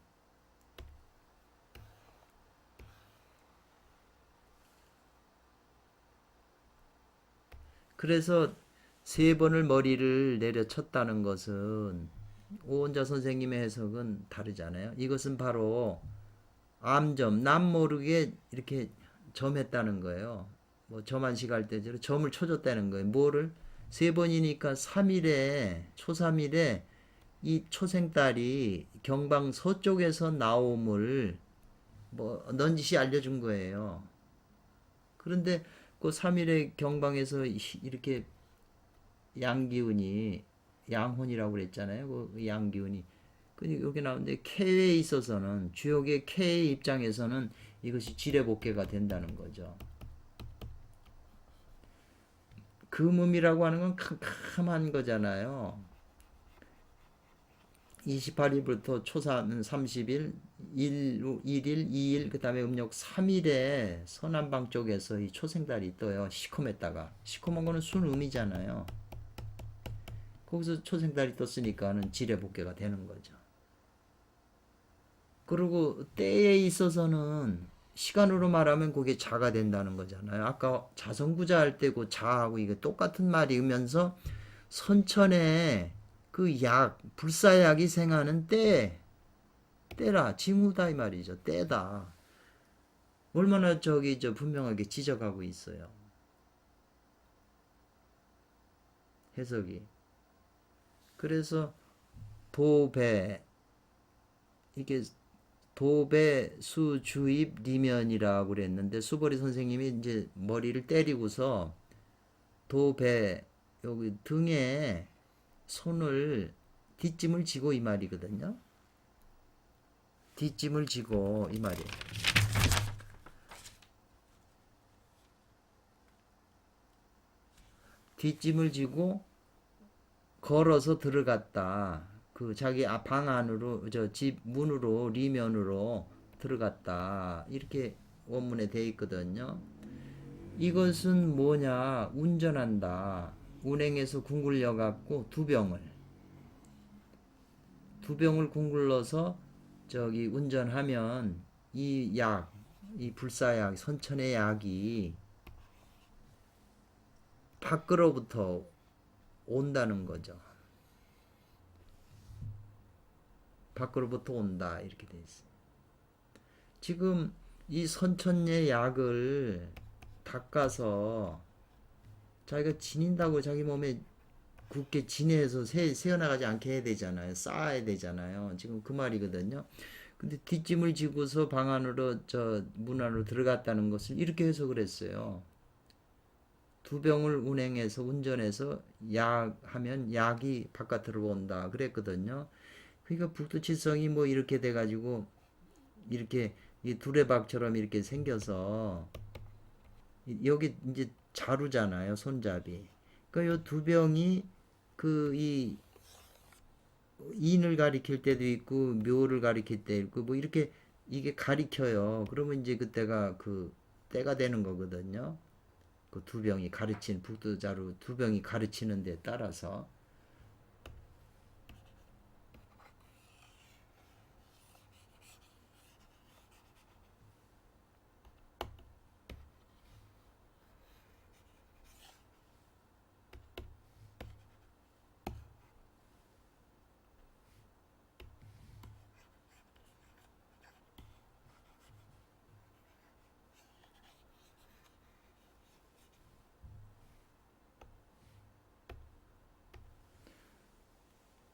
그래서 세 번을 머리를 내려쳤다는 것은 오원자 선생님의 해석은 다르잖아요. 이것은 바로 남 모르게 이렇게 점했다는 거예요. 뭐 점한식 할 때 점을 쳐줬다는 거예요. 뭐를? 세 번이니까 3일에 초3일에 이 초생딸이 경방 서쪽에서 나옴을 넌지시 알려준 거예요. 그런데 그 3일의 경방에서 이렇게 양기운이 양혼이라고 그랬잖아요. 그 양기운이 여기 나오는데 쾌에 있어서는 주역의 쾌의 입장에서는 이것이 지뢰복개가 된다는 거죠. 금음이라고 하는 건 캄캄한 거잖아요. 28일부터 초삼 30일, 1일, 2일, 그 다음에 음력 3일에 서남방 쪽에서 이 초생달이 떠요. 시커맸다가. 시커먼 거는 순음이잖아요. 거기서 초생달이 떴으니까는 지뢰복개가 되는 거죠. 그리고 때에 있어서는 시간으로 말하면 그게 자가 된다는 거잖아요. 아까 자성구자 할 때고 자하고 이게 똑같은 말이면서 선천에 그 약, 불사약이 생하는 때라, 징후다 이 말이죠. 때다. 얼마나 분명하게 지적하고 있어요. 해석이. 그래서 도배, 이게 도배 수주입 리면이라고 그랬는데 수보리 선생님이 이제 머리를 때리고서 도배 여기 등에 손을 뒷짐을 지고 이 말이거든요. 뒷짐을 지고 이 말이에요. 뒷짐을 지고 걸어서 들어갔다. 그 자기 방 안으로 저 집 문으로 리면으로 들어갔다. 이렇게 원문에 돼 있거든요. 이것은 뭐냐? 운전한다. 운행해서 궁굴려 갖고 두 병을 궁굴러서 저기 운전하면 이 약, 이 불사약, 선천의 약이 밖으로부터 온다는 거죠. 밖으로부터 온다 이렇게 돼 있어요. 지금 이 선천의 약을 닦아서 자기가 지닌다고 자기 몸에 굳게 지내서 새어나가지 않게 해야 되잖아요. 쌓아야 되잖아요. 지금 그 말이거든요. 근데 뒷짐을 지고서 방 안으로 문 안으로 들어갔다는 것을 이렇게 해석을 했어요. 두 병을 운전해서 약하면 약이 바깥으로 온다 그랬거든요. 그러니까 북두칠성이 뭐 이렇게 돼가지고 이렇게 이 두레박처럼 이렇게 생겨서 여기 이제 자루잖아요. 손잡이. 그러니까 요 두 병이 그 이 인을 가리킬 때도 있고 묘를 가리킬 때 있고 뭐 이렇게 이게 가리켜요. 그러면 이제 그때가 그 때가 되는 거거든요. 그 두 병이 가르친 북두자루 두 병이 가르치는 데 따라서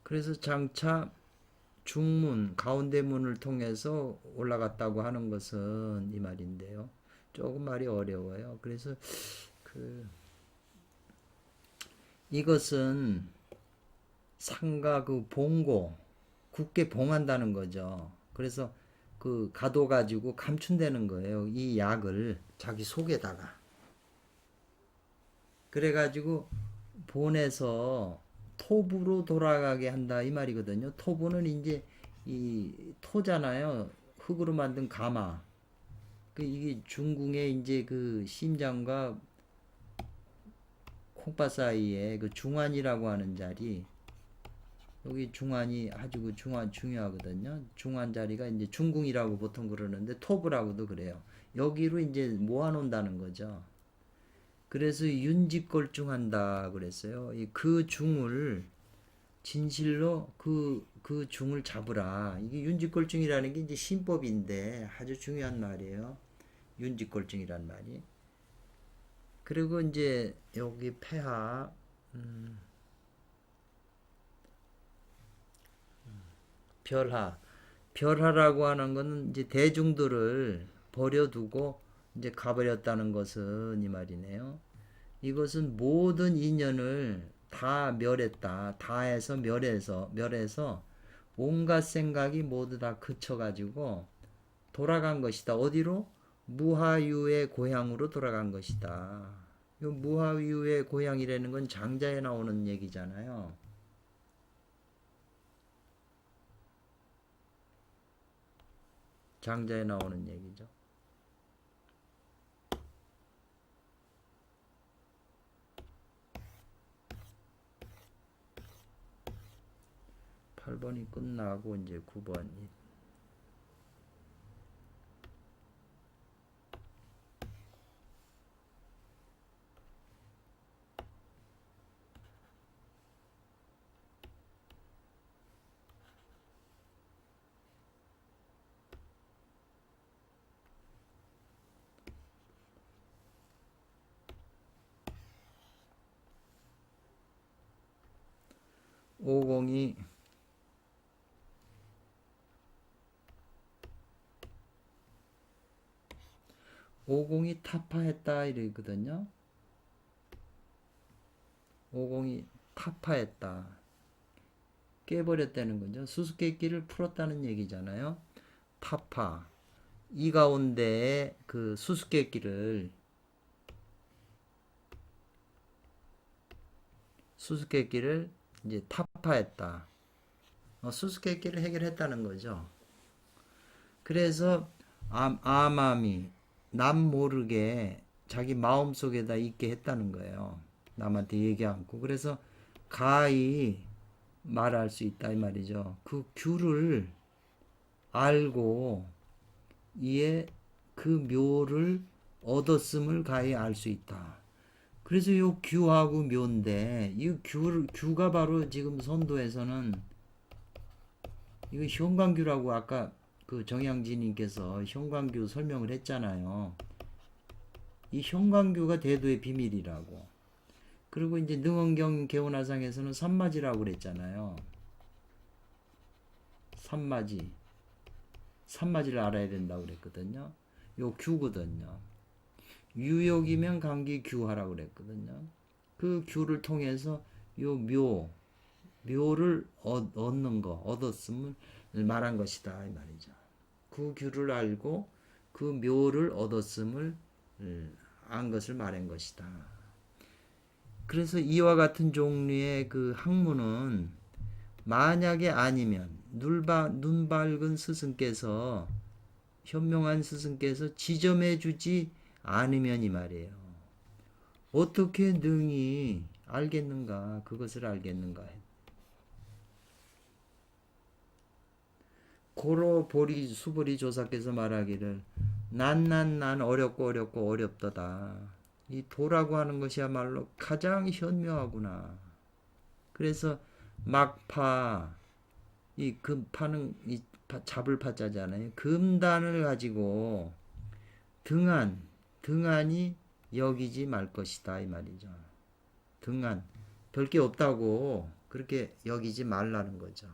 그래서 장차 중문 가운데 문을 통해서 올라갔다고 하는 것은 이 말인데요. 조금 말이 어려워요. 그래서 그 이것은 상가 그 봉고 굳게 봉한다는 거죠. 그래서 그 가둬 가지고 감춘다는 거예요. 이 약을 자기 속에다가 그래 가지고 보내서 토부로 돌아가게 한다 이 말이거든요. 토부는 이제 이 토잖아요. 흙으로 만든 가마. 그 이게 중궁의 이제 그 심장과 콩팥 사이에 그 중환이라고 하는 자리. 여기 중환이 아주 그 중요하거든요. 중환 자리가 이제 중궁이라고 보통 그러는데 토부라고도 그래요. 여기로 이제 모아놓는다는 거죠. 그래서 윤직걸중한다 그랬어요. 그 중을 진실로 그 중을 잡으라. 이게 윤직걸중이라는 게 이제 신법인데 아주 중요한 말이에요. 윤직걸중이란 말이. 그리고 이제 여기 폐하 별하라고 하는 것은 이제 대중들을 버려두고 이제 가버렸다는 것은 이 말이네요. 이것은 모든 인연을 다 멸했다. 다 해서 멸해서 온갖 생각이 모두 다 그쳐가지고 돌아간 것이다. 어디로? 무하유의 고향으로 돌아간 것이다. 이 무하유의 고향이라는 건 장자에 나오는 얘기잖아요. 장자에 나오는 얘기죠. 팔 번이 끝나고 이제 9번이 오공이 오공이 타파했다 이러거든요. 오공이 타파했다. 깨버렸다는 거죠. 수수께끼를 풀었다는 얘기잖아요. 타파. 이 가운데에 그 수수께끼를 이제 타파했다. 수수께끼를 해결했다는 거죠. 그래서 암암이 남 모르게 자기 마음속에다 있게 했다는 거예요. 남한테 얘기 않고. 그래서 가히 말할 수 있다 이 말이죠. 그 규를 알고 이에 그 묘를 얻었음을 가히 알 수 있다. 그래서 요 규하고 묘인데 이 규가 바로 지금 선도에서는 이거 현광규라고 아까 그 정양진님께서 현광규 설명을 했잖아요. 이 현광규가 대도의 비밀이라고. 그리고 이제 능언경 개원화상에서는 삼마지라고 그랬잖아요. 삼마지를 알아야 된다고 그랬거든요. 요 규거든요. 유욕이면 감기 규하라고 그랬거든요. 그 규를 통해서 요 묘를 얻는 거, 얻었음을 말한 것이다 이 말이죠. 그 규를 알고 그 묘를 얻었음을 안 것을 말한 것이다. 그래서 이와 같은 종류의 그 학문은 만약에 아니면 눈 밝은 스승께서 현명한 스승께서 지점해 주지 않으면 이 말이에요. 어떻게 능히 알겠는가? 그것을 알겠는가? 고로 보리 수보리 조사께서 말하기를 난 어렵고 어렵도다. 이 도라고 하는 것이야말로 가장 현명하구나. 그래서 막파 이 금파는 이 잡을 파자잖아요. 금단을 가지고 등한이 여기지 말 것이다 이 말이죠. 등한 별게 없다고 그렇게 여기지 말라는 거죠.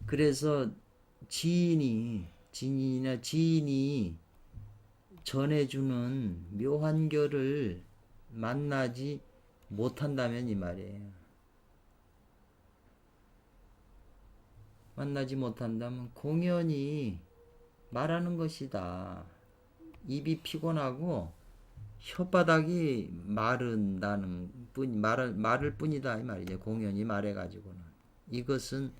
그래서 지인이나 지인이 전해주는 묘한 결을 만나지 못한다면 이 말이에요. 만나지 못한다면 공연히 말하는 것이다. 입이 피곤하고 혓바닥이 마른다는 말을 뿐이다 이 말이죠. 공연히 말해가지고는 이것은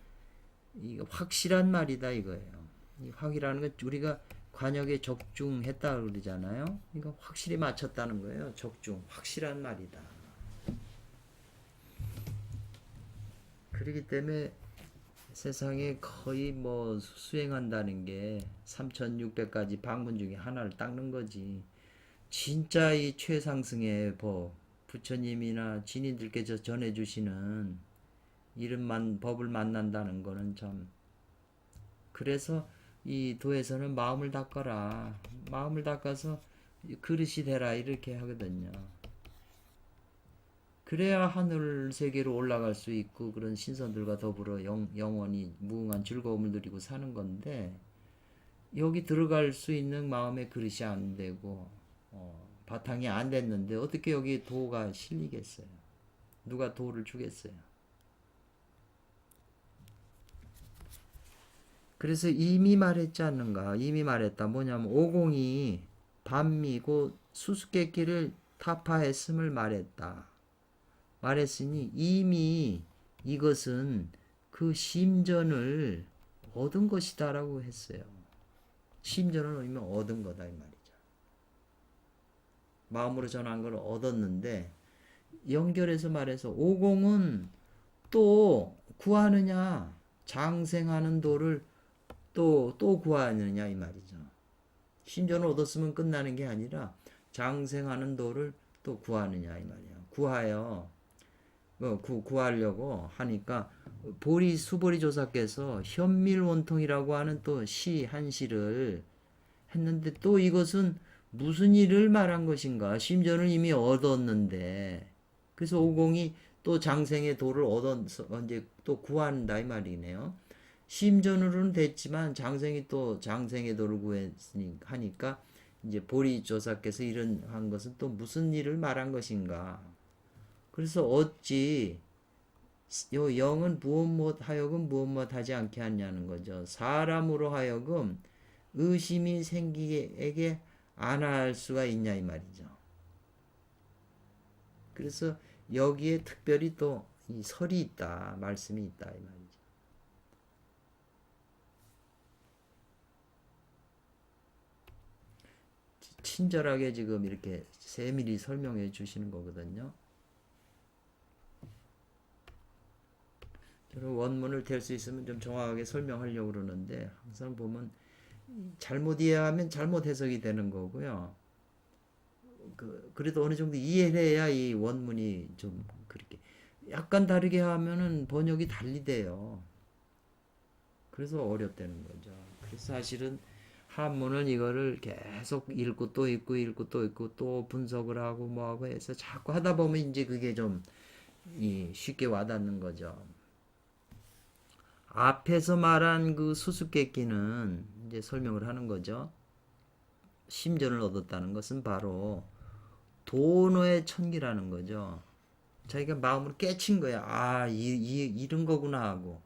확실한 말이다 이거예요. 이 확이라는 건 우리가 관역에 적중했다 그러잖아요. 이거 확실히 맞췄다는 거예요. 적중, 확실한 말이다. 그렇기 때문에 세상에 거의 뭐 수행한다는 게 3600가지 방문 중에 하나를 닦는 거지. 진짜 이 최상승의 법, 부처님이나 진인들께서 전해주시는 법을 만난다는 거는 참. 그래서 이 도에서는 마음을 닦아라. 마음을 닦아서 그릇이 되라 이렇게 하거든요. 그래야 하늘 세계로 올라갈 수 있고 그런 신선들과 더불어 영원히 무궁한 즐거움을 누리고 사는 건데 여기 들어갈 수 있는 마음의 그릇이 안 되고 바탕이 안 됐는데 어떻게 여기 도가 실리겠어요? 누가 도를 주겠어요? 그래서 이미 말했지 않는가? 이미 말했다. 뭐냐면 오공이 반미고 수수께끼를 타파했음을 말했다. 말했으니 이미 이것은 그 심전을 얻은 것이다라고 했어요. 심전을 의미면 얻은 거다 이 말이죠. 마음으로 전한 걸 얻었는데 연결해서 말해서 오공은 또 구하느냐, 장생하는 도를 또 구하느냐 이 말이죠. 심전을 얻었으면 끝나는 게 아니라 장생하는 도를 또 구하느냐 이 말이야. 구하여 구하려고 하니까 수보리 조사께서 현밀원통이라고 하는 또 한 시를 했는데 또 이것은 무슨 일을 말한 것인가? 심전을 이미 얻었는데 그래서 오공이 또 장생의 도를 얻어서 이제 또 구한다 이 말이네요. 심전으로는 됐지만 장생이 또 장생의 도를 구했으니까 하니까 이제 보리 조사께서 이런 한 것은 또 무슨 일을 말한 것인가? 그래서 어찌 요 영은 무엇 하여금 무엇 하지 않게 하냐는 거죠. 사람으로 하여금 의심이 생기게 안 할 수가 있냐 이 말이죠. 그래서 여기에 특별히 또 이 설이 있다, 말씀이 있다 이 말이죠. 친절하게 지금 이렇게 세밀히 설명해 주시는 거거든요. 저는 원문을 댈 수 있으면 좀 정확하게 설명하려고 그러는데 항상 보면 잘못 이해하면 잘못 해석이 되는 거고요. 그래도 어느 정도 이해를 해야 이 원문이 좀 그렇게 약간 다르게 하면은 번역이 달리 돼요. 그래서 어렵다는 거죠. 그래서 사실은 한문은 이거를 계속 읽고 또 읽고 읽고 또 읽고 또 분석을 하고 뭐하고 해서 자꾸 하다 보면 이제 그게 좀 쉽게 와닿는 거죠. 앞에서 말한 그 수수께끼는 이제 설명을 하는 거죠. 심전을 얻었다는 것은 바로 도노의 천기라는 거죠. 자기가 마음으로 깨친 거야. 아, 이런 거구나 하고.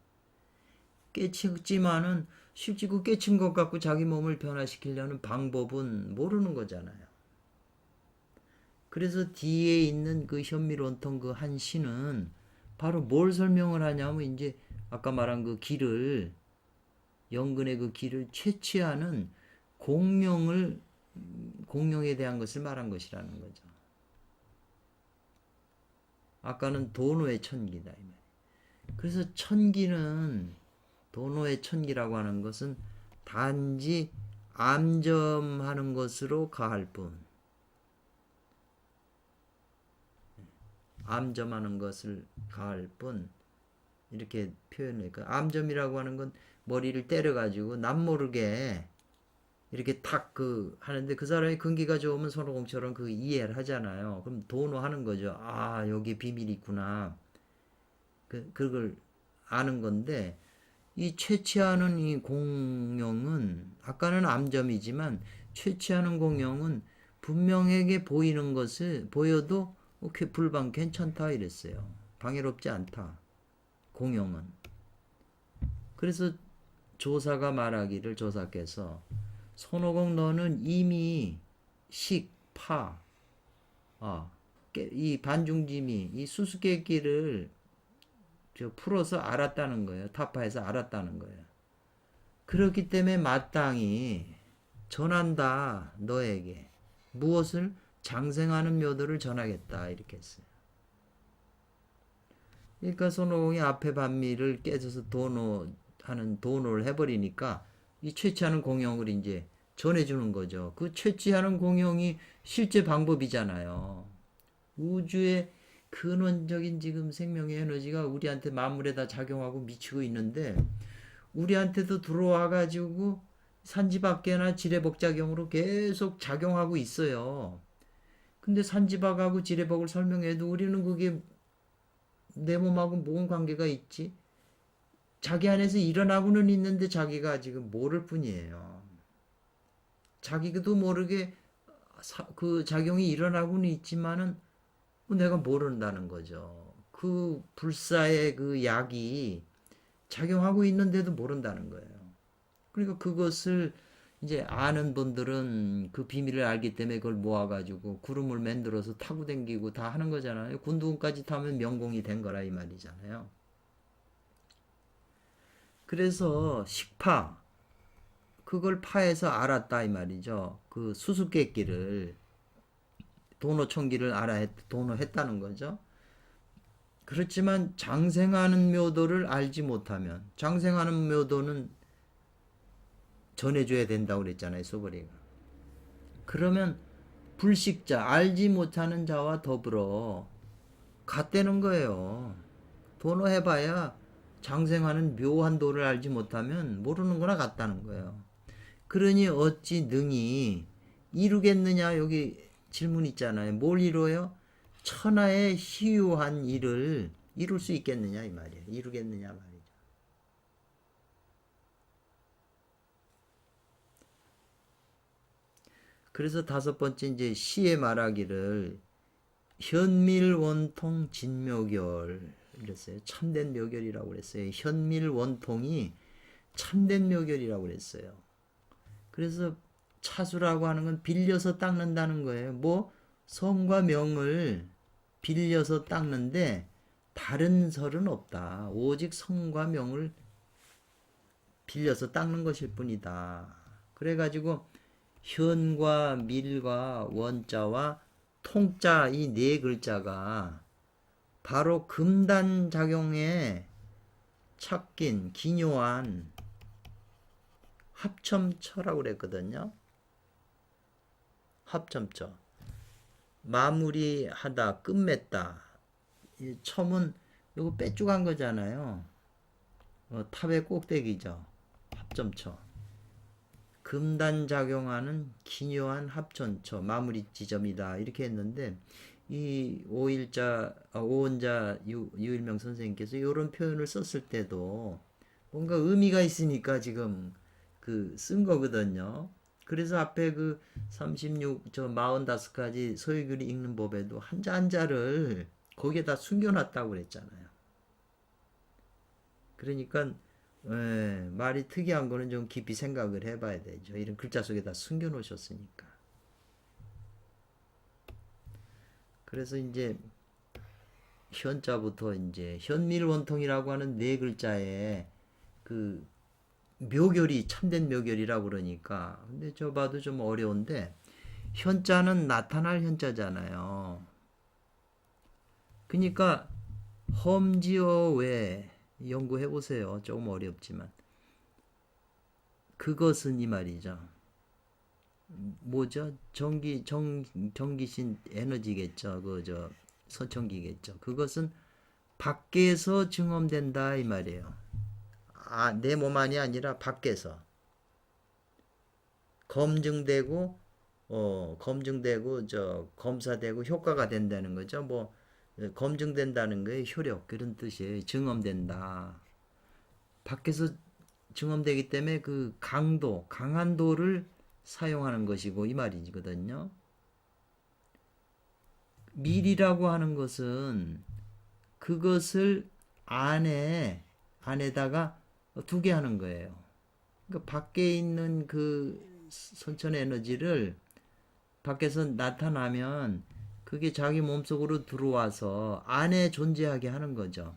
깨치지만은 실제 그 깨친 것 갖고 자기 몸을 변화시키려는 방법은 모르는 거잖아요. 그래서 뒤에 있는 그 현미론통 그 한 시는 바로 뭘 설명을 하냐면 이제 아까 말한 그 길을 영근의 그 길을 채취하는 공룡에 대한 것을 말한 것이라는 거죠. 아까는 도노의 천기다. 그래서 천기는 도노의 천기라고 하는 것은 단지 암점하는 것으로 가할 뿐. 암점하는 것을 가할 뿐. 이렇게 표현해요. 암점이라고 하는 건 머리를 때려가지고 남모르게 이렇게 탁 하는데 그 사람이 근기가 좋으면 손오공처럼 그 이해를 하잖아요. 그럼 도노하는 거죠. 아, 여기 비밀이 있구나. 그걸 아는 건데 이 채취하는 이 공룡은 아까는 암점이지만 채취하는 공룡은 분명하게 보이는 것을 보여도 불방 괜찮다 이랬어요. 방해롭지 않다. 공룡은. 그래서 조사가 말하기를 조사께서 손오공 너는 이미 이 반중짐이 이 수수께끼를 풀어서 알았다는 거예요. 타파해서 알았다는 거예요. 그렇기 때문에 마땅히 전한다 너에게 무엇을 장생하는 묘도를 전하겠다 이렇게 했어요. 그러니까 손오공이 앞에 반미를 깨져서 도노를 해버리니까 이 채취하는 공용을 이제 전해주는 거죠. 그 채취하는 공용이 실제 방법이잖아요. 우주의 근원적인 지금 생명의 에너지가 우리한테 만물에다 작용하고 미치고 있는데 우리한테도 들어와 가지고 산지박계나 지뢰복작용으로 계속 작용하고 있어요. 근데 산지박하고 지뢰복을 설명해도 우리는 그게 내 몸하고 뭔 관계가 있지? 자기 안에서 일어나고는 있는데 자기가 지금 모를 뿐이에요. 자기도 모르게 그 작용이 일어나고는 있지만은 내가 모른다는 거죠. 그 불사의 그 약이 작용하고 있는데도 모른다는 거예요. 그러니까 그것을 이제 아는 분들은 그 비밀을 알기 때문에 그걸 모아가지고 구름을 만들어서 타고 댕기고 다 하는 거잖아요. 군두군까지 타면 명공이 된 거라 이 말이잖아요. 그래서 식파 그걸 파해서 알았다 이 말이죠. 그 수수께끼를 도노총기를 도노했다는 거죠. 그렇지만 장생하는 묘도를 알지 못하면 장생하는 묘도는 전해줘야 된다고 그랬잖아요. 소거리가. 그러면 불식자 알지 못하는 자와 더불어 같다는 거예요. 도노해봐야 장생하는 묘한 도를 알지 못하면 모르는 거나 같다는 거예요. 그러니 어찌 능히 이루겠느냐 여기 질문 있잖아요. 뭘 이루어요? 천하의 희유한 일을 이룰 수 있겠느냐 이 말이에요. 이루겠느냐 말이죠. 그래서 다섯 번째 이제 시에 말하기를 현밀원통 진묘결 이랬어요. 참된 묘결이라고 그랬어요. 현밀원통이 참된 묘결이라고 그랬어요. 그래서 차수라고 하는 건 빌려서 닦는다는 거예요. 뭐 성과 명을 빌려서 닦는데 다른 설은 없다. 오직 성과 명을 빌려서 닦는 것일 뿐이다. 그래가지고 현과 밀과 원자와 통자 이 네 글자가 바로 금단작용에 척긴 기묘한 합첨처라고 그랬거든요. 합첨처. 마무리하다, 끝맺다. 이 첨은 이거 빼쭉한 거잖아요. 탑의 꼭대기죠. 합점처. 금단작용하는 기묘한 합천처 마무리 지점이다 이렇게 했는데 이 오원자 유일명 선생님께서 이런 표현을 썼을 때도 뭔가 의미가 있으니까 지금 그 쓴 거거든요. 그래서 앞에 그 36, 45가지 서유교리 읽는 법에도 한자 한자를 거기에다 숨겨놨다고 그랬잖아요. 그러니까 말이 특이한 거는 좀 깊이 생각을 해봐야 되죠. 이런 글자 속에다 숨겨놓으셨으니까. 그래서 이제 현자부터 이제 현밀원통이라고 하는 네 글자에 그 묘결이 참된 묘결이라고 그러니까 근데 저 봐도 좀 어려운데 현자는 나타날 현자잖아요. 그러니까 험지어 외 연구해 보세요. 조금 어렵지만 그것은 이 말이죠. 뭐죠? 전기신 에너지겠죠. 그저 선천기겠죠. 그것은 밖에서 증험된다 이 말이에요. 내 몸 안이 아니라 밖에서 검증되고 검사되고 효과가 된다는 거죠. 뭐 검증된다는 거에 효력 그런 뜻이에요. 증험된다. 밖에서 증험되기 때문에 그 강한 도를 사용하는 것이고 이 말이거든요. 밀이라고 하는 것은 그것을 안에다가 두게 하는 거예요. 그러니까 밖에 있는 그 선천 에너지를 밖에서 나타나면 그게 자기 몸속으로 들어와서 안에 존재하게 하는 거죠.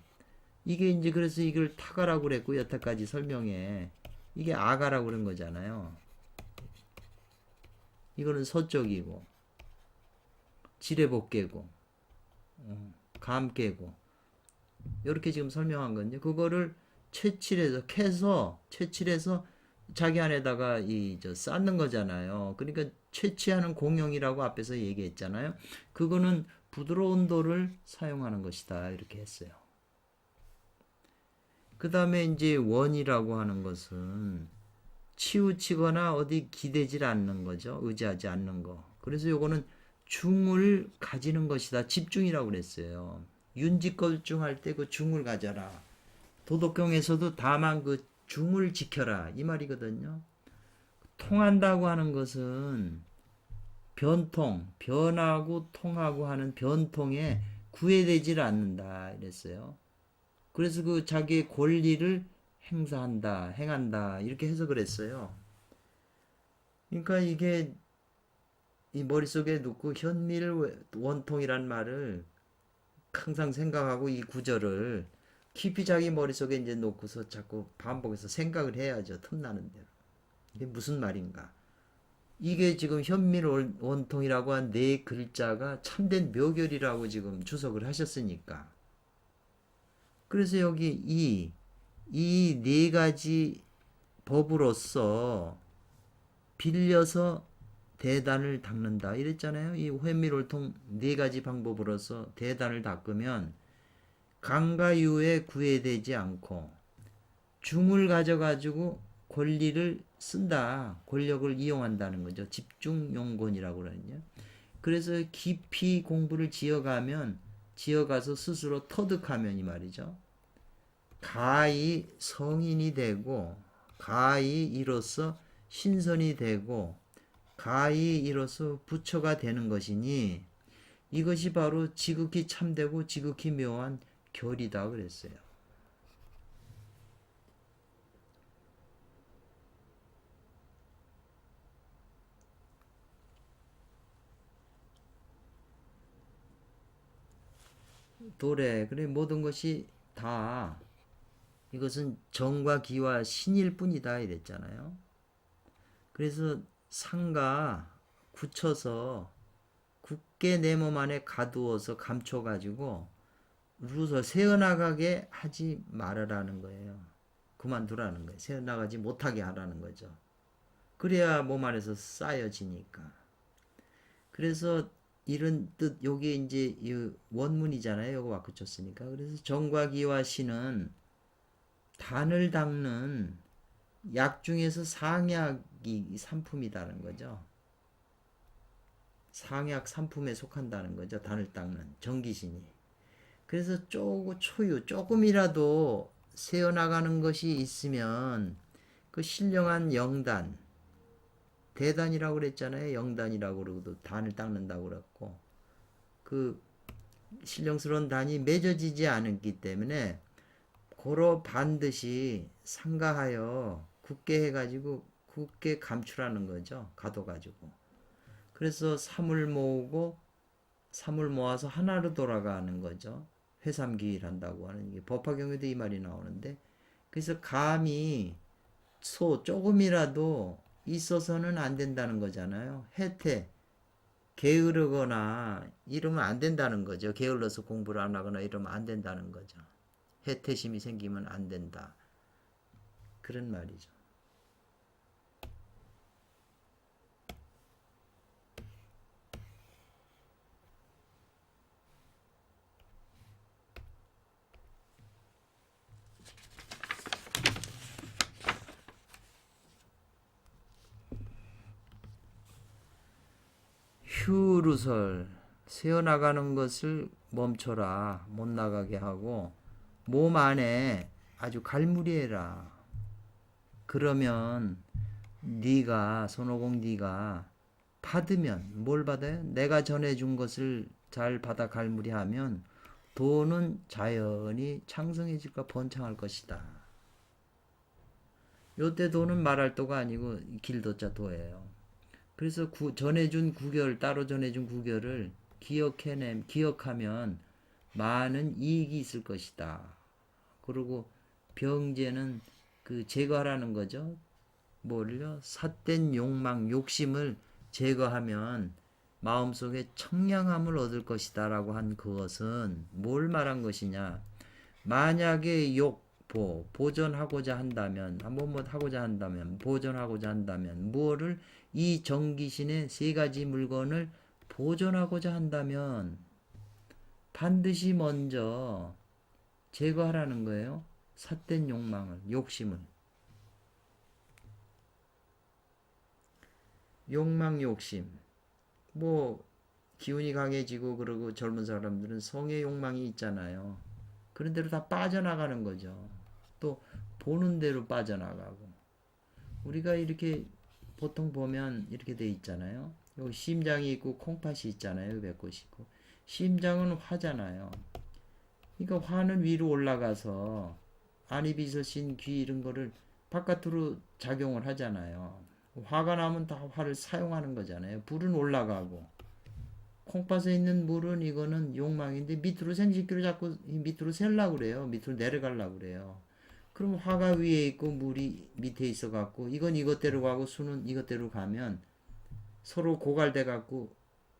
이게 이제 그래서 이걸 타가라고 그랬고 여태까지 설명에 이게 아가라고 그런 거잖아요. 이거는 서쪽이고 지뢰복개고 감개고 이렇게 지금 설명한 건데 그거를 채칠해서 자기 안에다가 쌓는 거잖아요. 그러니까 채취하는 공용이라고 앞에서 얘기했잖아요. 그거는 부드러운 돌을 사용하는 것이다 이렇게 했어요. 그 다음에 이제 원이라고 하는 것은 치우치거나 어디 기대질 않는 거죠. 의지하지 않는 거. 그래서 요거는 중을 가지는 것이다. 집중이라고 그랬어요. 윤지걸중 할 때 그 중을 가져라. 도덕경에서도 다만 그 중을 지켜라 이 말이거든요. 통한다고 하는 것은 변하고 통하고 하는 변통에 구애되질 않는다 이랬어요. 그래서 그 자기의 권리를 행한다 이렇게 해석을 했어요. 그러니까 이게 이 머릿속에 놓고 현밀 원통이란 말을 항상 생각하고 이 구절을 깊이 자기 머릿속에 이제 놓고서 자꾸 반복해서 생각을 해야죠. 틈나는 대로. 이게 무슨 말인가? 이게 지금 현밀원통이라고 한 네 글자가 참된 묘결이라고 지금 주석을 하셨으니까. 그래서 여기 이 네 가지 법으로서 빌려서 대단을 닦는다 이랬잖아요. 이 현밀원통 네 가지 방법으로서 대단을 닦으면 강가유에 구애되지 않고 중을 가져가지고 권리를 쓴다. 권력을 이용한다는 거죠. 집중용권이라고 그러거든요. 그래서 깊이 공부를 지어가서 스스로 터득하면 이 말이죠. 가히 성인이 되고 가히 이로써 신선이 되고 가히 이로써 부처가 되는 것이니 이것이 바로 지극히 참되고 지극히 묘한 결이다 그랬어요. 도래 그래 모든 것이 다 이것은 정과 기와 신일 뿐이다 이랬잖아요. 그래서 상가 굳혀서 굳게 내 몸 안에 가두어서 감춰가지고 루서 새어나가게 하지 말아라는 거예요. 그만두라는 거예요. 새어나가지 못하게 하라는 거죠. 그래야 몸 안에서 쌓여지니까. 그래서 이런 뜻, 요게 이제 이 원문이잖아요. 요거 바꾸쳤으니까. 그래서 정과 기와 신은 단을 닦는 약 중에서 상약이 상품이라는 거죠. 상약 상품에 속한다는 거죠. 단을 닦는 정기신이. 그래서 조금이라도 새어나가는 것이 있으면 그 신령한 영단, 대단이라고 그랬잖아요. 영단이라고 그러고도 단을 닦는다고 그랬고 그 신령스러운 단이 맺어지지 않았기 때문에 고로 반드시 상가하여 굳게 해가지고 굳게 감추라는 거죠. 가둬가지고. 그래서 삼을 모아서 하나로 돌아가는 거죠. 회삼기일한다고 하는 게 법화경에도 이 말이 나오는데 그래서 감이 조금이라도 있어서는 안 된다는 거잖아요. 게으르거나 이러면 안 된다는 거죠. 게을러서 공부를 안 하거나 이러면 안 된다는 거죠. 해태심이 생기면 안 된다. 그런 말이죠. 휴루설 새어나가는 것을 멈춰라. 못 나가게 하고 몸 안에 아주 갈무리해라. 그러면 손오공 네가 받으면 뭘 받아요? 내가 전해준 것을 잘 받아 갈무리하면 도는 자연히 창성해질까 번창할 것이다. 요때 도는 말할 도가 아니고 길도자 도예요. 그래서 전해준 구결 따로 전해준 구결을 기억하면 많은 이익이 있을 것이다. 그리고 병제는 그 제거하라는 거죠. 뭐를요? 삿된 욕망, 욕심을 제거하면 마음속에 청량함을 얻을 것이다 라고 한 그것은 뭘 말한 것이냐. 만약에 보존하고자 한다면 보존하고자 한다면 무엇을 이 정기신의 세 가지 물건을 보존하고자 한다면 반드시 먼저 제거하라는 거예요. 삿된 욕망을, 욕심을. 욕망, 욕심. 기운이 강해지고 그러고 젊은 사람들은 성의 욕망이 있잖아요. 그런 대로 다 빠져나가는 거죠. 또 보는 대로 빠져나가고. 우리가 이렇게 보통 보면 이렇게 돼 있잖아요. 여기 심장이 있고 콩팥이 있잖아요. 배꼽이 있고. 심장은 화잖아요. 그러니까 화는 위로 올라가서 안이 빗어신 귀 이런 거를 바깥으로 작용을 하잖아요. 화가 나면 다 화를 사용하는 거잖아요. 불은 올라가고 콩팥에 있는 물은 이거는 욕망인데 밑으로 생식기로 자꾸 밑으로 셀라고 그래요. 밑으로 내려가려고 그래요. 그럼 화가 위에 있고 물이 밑에 있어 갖고 이건 이것대로 가고 수는 이것대로 가면 서로 고갈돼 갖고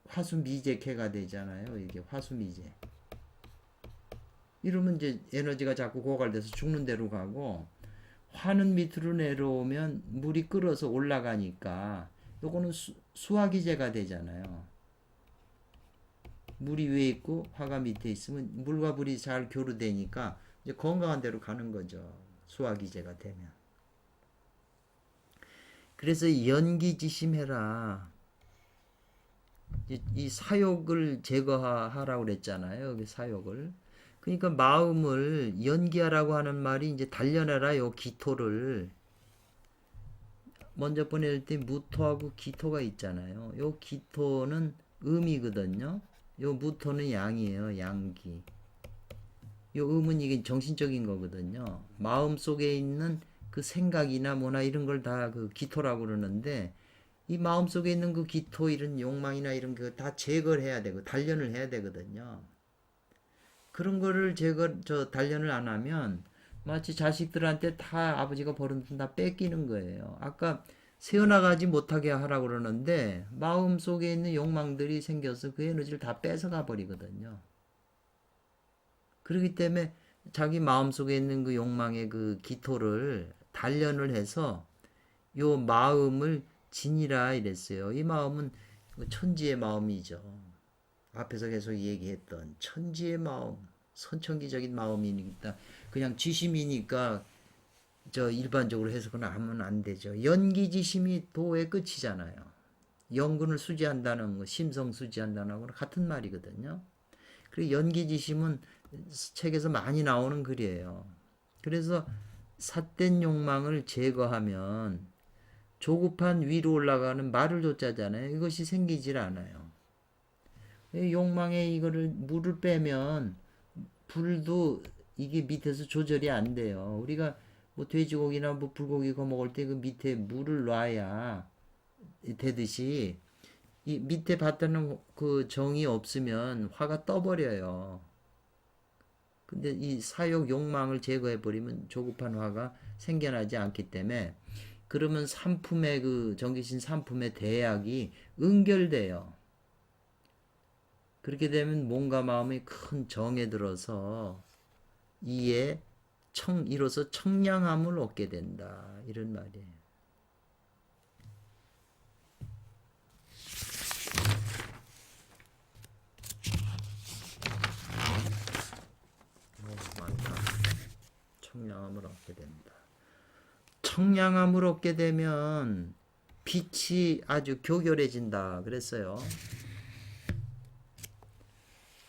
화수미제캐가 되잖아요. 이게 화수미제. 이러면 이제 에너지가 자꾸 고갈돼서 죽는 대로 가고 화는 밑으로 내려오면 물이 끓어서 올라가니까 요거는 수화기제가 되잖아요. 물이 위에 있고 화가 밑에 있으면 물과 물이 잘 교류되니까 이제 건강한 대로 가는 거죠. 수화기제가 되면. 그래서 연기지심해라. 이 사욕을 제거하라고 그랬잖아요. 사욕을. 그러니까 마음을 연기하라고 하는 말이 이제 단련해라. 요 기토를 먼저 보낼 때 무토하고 기토가 있잖아요. 요 기토는 음이거든요. 요 무토는 양이에요. 양기. 요 음은 이게 정신적인 거거든요. 마음 속에 있는 그 생각이나 뭐나 이런 걸 다 그 기토라고 그러는데 이 마음 속에 있는 그 기토 이런 욕망이나 이런 거 다 제거를 해야 되고 단련을 해야 되거든요. 그런 거를 단련을 안 하면 마치 자식들한테 다 아버지가 버는 돈 다 뺏기는 거예요. 아까 새어나가지 못하게 하라고 그러는데 마음 속에 있는 욕망들이 생겨서 그 에너지를 다 뺏어가 버리거든요. 그렇기 때문에 자기 마음 속에 있는 그 욕망의 그 기토를 단련을 해서 요 마음을 지니라 이랬어요. 이 마음은 천지의 마음이죠. 앞에서 계속 얘기했던 천지의 마음, 선천기적인 마음이니까 그냥 지심이니까 저 일반적으로 해석은 하면 안 되죠. 연기지심이 도의 끝이잖아요. 영근을 수지한다는 거, 심성 수지한다는 거랑 같은 말이거든요. 그리고 연기지심은 책에서 많이 나오는 글이에요. 그래서 삿된 욕망을 제거하면 조급한 위로 올라가는 말을 쫓자잖아요. 이것이 생기질 않아요. 욕망에 이거를 물을 빼면 불도 이게 밑에서 조절이 안 돼요. 우리가 뭐 돼지고기나 뭐 불고기 거 먹을 때 그 밑에 물을 놔야 되듯이 이 밑에 받드는 그 정이 없으면 화가 떠버려요. 근데 이 사욕 욕망을 제거해 버리면 조급한 화가 생겨나지 않기 때문에 그러면 삼품의 그 정기신 삼품의 대약이 응결돼요. 그렇게 되면 몸과 마음이 큰 정에 들어서 이에 이로써 청량함을 얻게 된다. 이런 말이에요. 많다. 청량함을 얻게 된다. 청량함을 얻게 되면 빛이 아주 교결해진다. 그랬어요.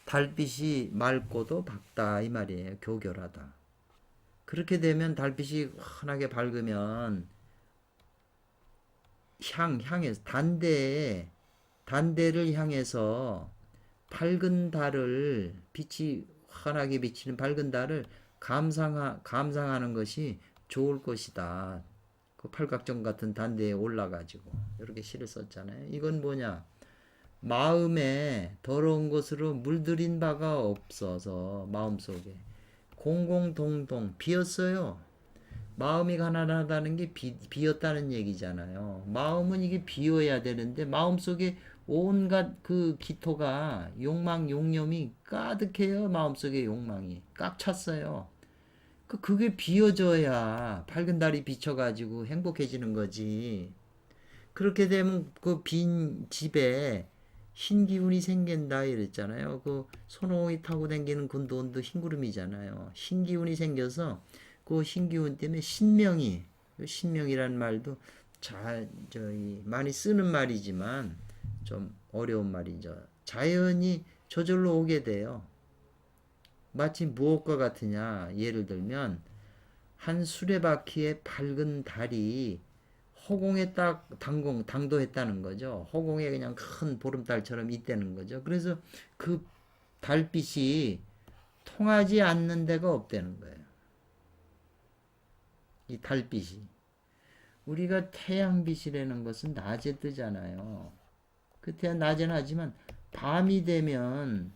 달빛이 맑고도 밝다. 이 말이에요. 교결하다. 그렇게 되면 달빛이 환하게 밝으면 향해서 단대를 향해서 밝은 달을 빛이 환하게 비치는 밝은 달을 감상하는 것이 좋을 것이다. 그 팔각정 같은 단대에 올라가지고 이렇게 시를 썼잖아요. 이건 뭐냐? 마음에 더러운 것으로 물들인 바가 없어서 마음속에 공공동동 비었어요. 마음이 가난하다는 게 비었다는 얘기잖아요. 마음은 이게 비어야 되는데 마음속에 온갖 그 기토가 욕망 용념이 가득해요. 마음속에 욕망이 꽉 찼어요. 그게 비어져야 밝은 달이 비쳐가지고 행복해지는 거지. 그렇게 되면 그 빈 집에 흰 기운이 생긴다 이랬잖아요. 그 소노이 타고 다니는 군도원도 흰 구름이잖아요. 흰 기운이 생겨서 그 흰 기운 때문에 신명이라는 말도 많이 쓰는 말이지만 좀 어려운 말이죠. 자연이 저절로 오게 돼요. 마치 무엇과 같으냐? 예를 들면 한 수레바퀴에 밝은 달이 허공에 딱 당도했다는 거죠. 허공에 그냥 큰 보름달처럼 있다는 거죠. 그래서 그 달빛이 통하지 않는 데가 없다는 거예요. 이 달빛이. 우리가 태양빛이라는 것은 낮에 뜨잖아요. 그 태양 낮에는 하지만 밤이 되면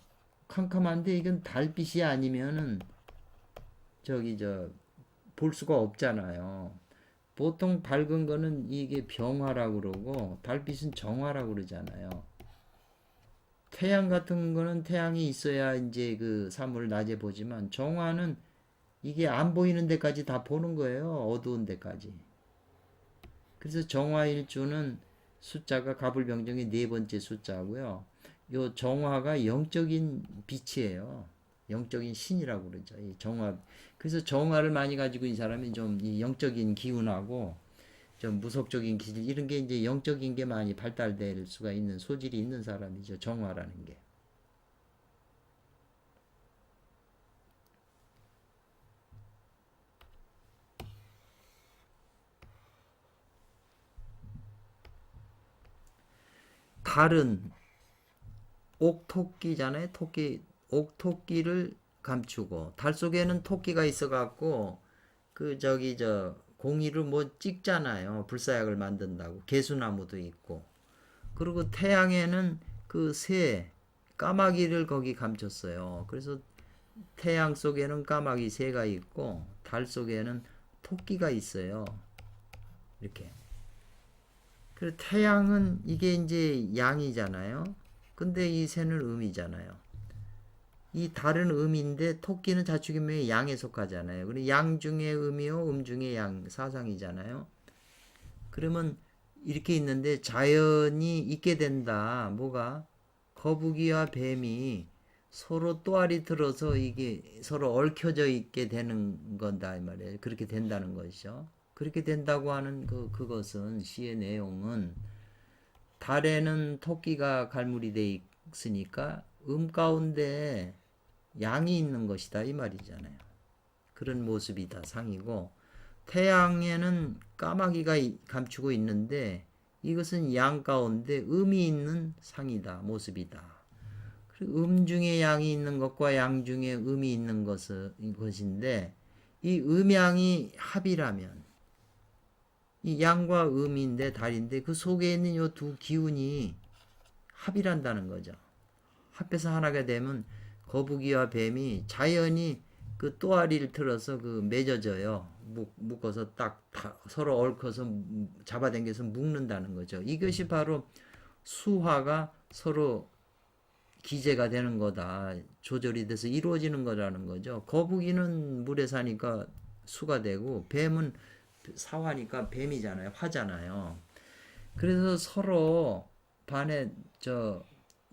캄캄한데 이건 달빛이 아니면은 저기 볼 수가 없잖아요. 보통 밝은 거는 이게 병화라고 그러고 달빛은 정화라고 그러잖아요. 태양 같은 거는 태양이 있어야 이제 그 사물을 낮에 보지만 정화는 이게 안 보이는 데까지 다 보는 거예요. 어두운 데까지. 그래서 정화일주는 숫자가 갑을병정의 네 번째 숫자고요. 요 정화가 영적인 빛이에요. 영적인 신이라고 그러죠. 이 정화. 그래서 정화를 많이 가지고 있는 사람이 좀 이 영적인 기운하고 좀 무속적인 기질 이런 게 이제 영적인 게 많이 발달될 수가 있는 소질이 있는 사람이죠. 정화라는 게. 달은 옥토끼잖아요. 토끼, 옥토끼를 감추고 달 속에는 토끼가 있어갖고 그 저기 공이를 뭐 찍잖아요. 불사약을 만든다고 개수나무도 있고. 그리고 태양에는 그 새, 까마귀를 거기 감췄어요. 그래서 태양 속에는 까마귀 새가 있고 달 속에는 토끼가 있어요. 이렇게. 그리고 태양은 이게 이제 양이잖아요. 근데 이 새는 음이잖아요. 이 다른 음인데 토끼는 자축인명의 양에 속하잖아요. 그리고 양 중에 음이요, 중에 양 사상이잖아요. 그러면 이렇게 있는데 자연이 있게 된다. 뭐가? 거북이와 뱀이 서로 또알이 들어서 이게 서로 얽혀져 있게 되는 건다 이 말이에요. 그렇게 된다는 것이죠. 그렇게 된다고 하는 그것은 시의 내용은 달에는 토끼가 갈무리 돼 있으니까 가운데 양이 있는 것이다 이 말이잖아요. 그런 모습이다 상이고 태양에는 까마귀가 감추고 있는데 이것은 양 가운데 음이 있는 상이다 모습이다. 중에 양이 있는 것과 양 중에 음이 있는 것인데 이 음양이 합이라면 이 양과 음인데 달인데 그 속에 있는 이 두 기운이 합이란다는 거죠. 합해서 하나가 되면 거북이와 뱀이 자연히 그 또아리를 틀어서 그 맺어져요. 묶어서 딱 서로 얽혀서 잡아당겨서 묶는다는 거죠. 이것이 바로 수화가 서로 기재가 되는 거다. 조절이 돼서 이루어지는 거라는 거죠. 거북이는 물에 사니까 수가 되고 뱀은 사화니까 뱀이잖아요. 화잖아요. 그래서 서로 반에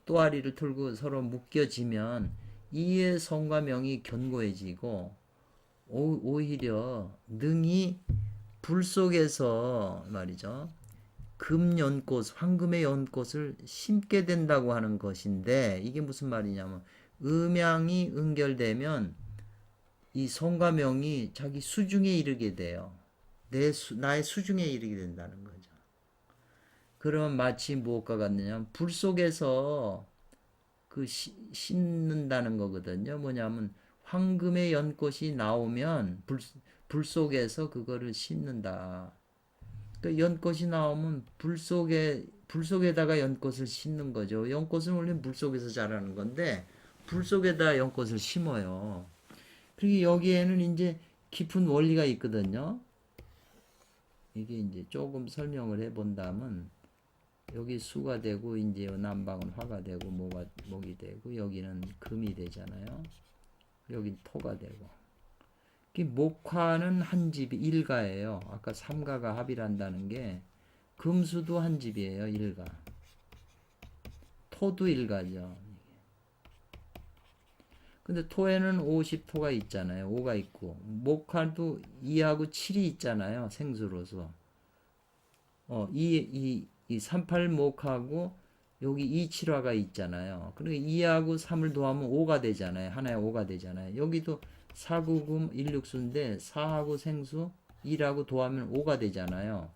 또아리를 틀고 서로 묶여지면 이의 성과 명이 견고해지고 오히려 능이 불 속에서 말이죠. 금연꽃, 황금의 연꽃을 심게 된다고 하는 것인데 이게 무슨 말이냐면 음양이 응결되면 이 성과 명이 자기 수중에 이르게 돼요. 나의 수중에 이르게 된다는 거죠. 그러면 마치 무엇과 같느냐? 불 속에서 씻는다는 거거든요. 뭐냐면 황금의 연꽃이 나오면 불 속에서 그거를 씻는다. 그 연꽃이 나오면 불 속에다가 연꽃을 심는 거죠. 연꽃은 원래 물 속에서 자라는 건데 불 속에다 연꽃을 심어요. 그리고 여기에는 이제 깊은 원리가 있거든요. 이게 이제 조금 설명을 해본다면 여기 수가 되고 이제 남방은 화가 되고 목이 되고 여기는 금이 되잖아요. 여기 토가 되고. 목화는 한 집이 일가예요. 아까 삼가가 합이란다는 게 금수도 한 집이에요. 일가. 토도 일가죠. 근데 토에는 50토가 있잖아요. 5가 있고 목화도 2하고 7이 있잖아요. 생수로서. 이 38목하고 여기 2,7화가 있잖아요. 그리고 2하고 3을 더하면 5가 되잖아요. 하나에 5가 되잖아요. 여기도 4구금 1육수인데 4하고 생수 1하고 더하면 5가 되잖아요.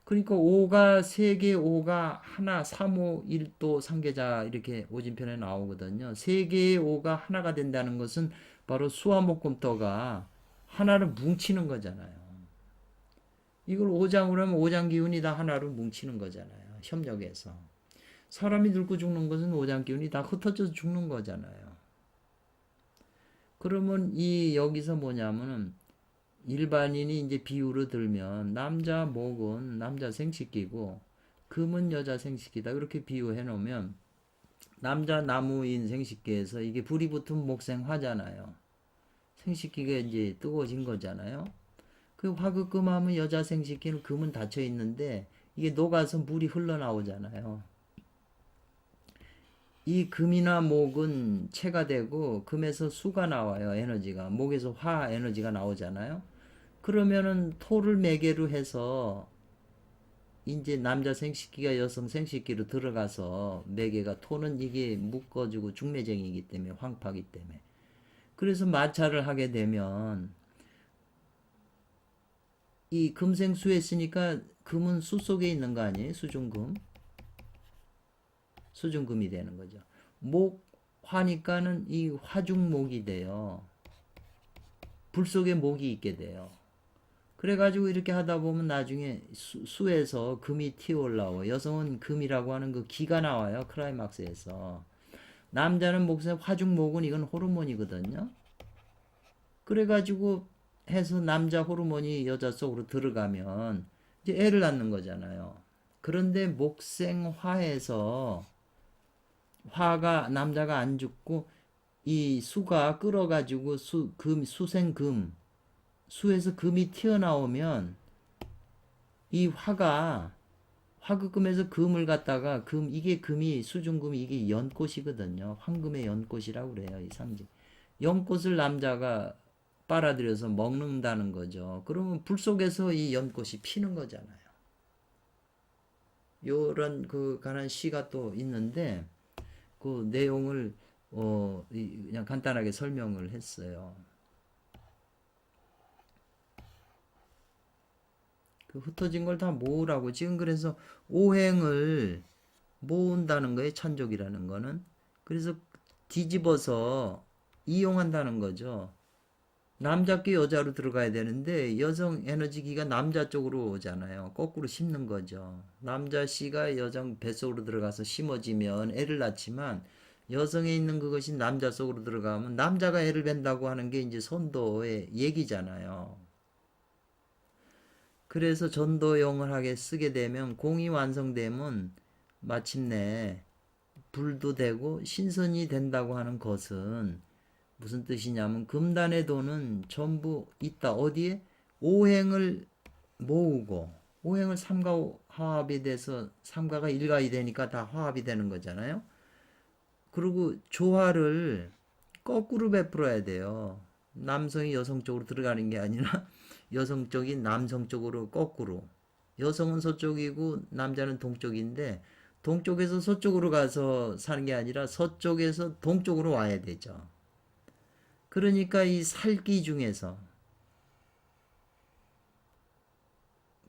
그러니까 5가 3개 5가 하나 3, 5, 1도 상계자 이렇게 오진편에 나오거든요. 3개의 5가 하나가 된다는 것은 바로 수화목금토가 하나를 뭉치는 거잖아요. 이걸 5장으로 하면 5장 기운이 다 하나로 뭉치는 거잖아요. 협력해서. 사람이 늙고 죽는 것은 오장기운이 다 흩어져서 죽는 거잖아요. 그러면 이 여기서 뭐냐면은 일반인이 이제 비유로 들면 남자 목은 남자 생식기고 금은 여자 생식기다. 그렇게 비유해 놓으면 남자 나무인 생식기에서 이게 불이 붙으면 목생화잖아요. 생식기가 이제 뜨거워진 거잖아요. 그 화극금하면 여자 생식기는 금은 닫혀 있는데 이게 녹아서 물이 흘러나오잖아요. 이 금이나 목은 체가 되고 금에서 수가 나와요. 에너지가. 목에서 화 에너지가 나오잖아요. 그러면은 토를 매개로 해서 이제 남자 생식기가 여성 생식기로 들어가서 매개가 토는 이게 묶어주고 중매쟁이기 때문에 황파기 때문에 그래서 마찰을 하게 되면 이 금생수에 있으니까 금은 수 속에 있는 거 아니에요? 수중금. 수중금이 되는 거죠. 목 화니까는 이 화중목이 돼요. 불 속에 목이 있게 돼요. 그래가지고 이렇게 하다 보면 나중에 수에서 금이 튀어 올라오고 여성은 금이라고 하는 그 기가 나와요. 클라이막스에서. 남자는 목에 화중목은 이건 호르몬이거든요. 그래가지고 해서 남자 호르몬이 여자 속으로 들어가면 이제 애를 낳는 거잖아요. 그런데 목생화에서 화가 남자가 안 죽고 이 수가 끌어가지고 수생금 수에서 금이 튀어나오면 이 화가 화극금에서 금을 갖다가 이게 금이 수중금이 이게 연꽃이거든요. 황금의 연꽃이라고 그래요. 이 상징. 연꽃을 남자가 빨아들여서 먹는다는 거죠. 그러면 불 속에서 이 연꽃이 피는 거잖아요. 요런 그 관한 시가 또 있는데 그 내용을 그냥 간단하게 설명을 했어요. 그 흩어진 걸 다 모으라고 지금 그래서 오행을 모은다는 거예요. 천족이라는 거는. 그래서 뒤집어서 이용한다는 거죠. 남자께 여자로 들어가야 되는데 여성 에너지기가 남자 쪽으로 오잖아요. 거꾸로 심는 거죠. 남자 씨가 여성 뱃속으로 들어가서 심어지면 애를 낳지만 여성에 있는 그것이 남자 속으로 들어가면 남자가 애를 뵌다고 하는 게 이제 선도의 얘기잖아요. 그래서 전도용을 하게 쓰게 되면 공이 완성되면 마침내 불도 되고 신선이 된다고 하는 것은 무슨 뜻이냐면 금단의 돈은 전부 있다. 어디에? 오행을 모으고 오행을 삼가 화합이 돼서 삼가가 일가이 되니까 다 화합이 되는 거잖아요. 그리고 조화를 거꾸로 베풀어야 돼요. 남성이 여성 쪽으로 들어가는 게 아니라 여성 쪽이 남성 쪽으로 거꾸로. 여성은 서쪽이고 남자는 동쪽인데 동쪽에서 서쪽으로 가서 사는 게 아니라 서쪽에서 동쪽으로 와야 되죠. 그러니까 이 살기 중에서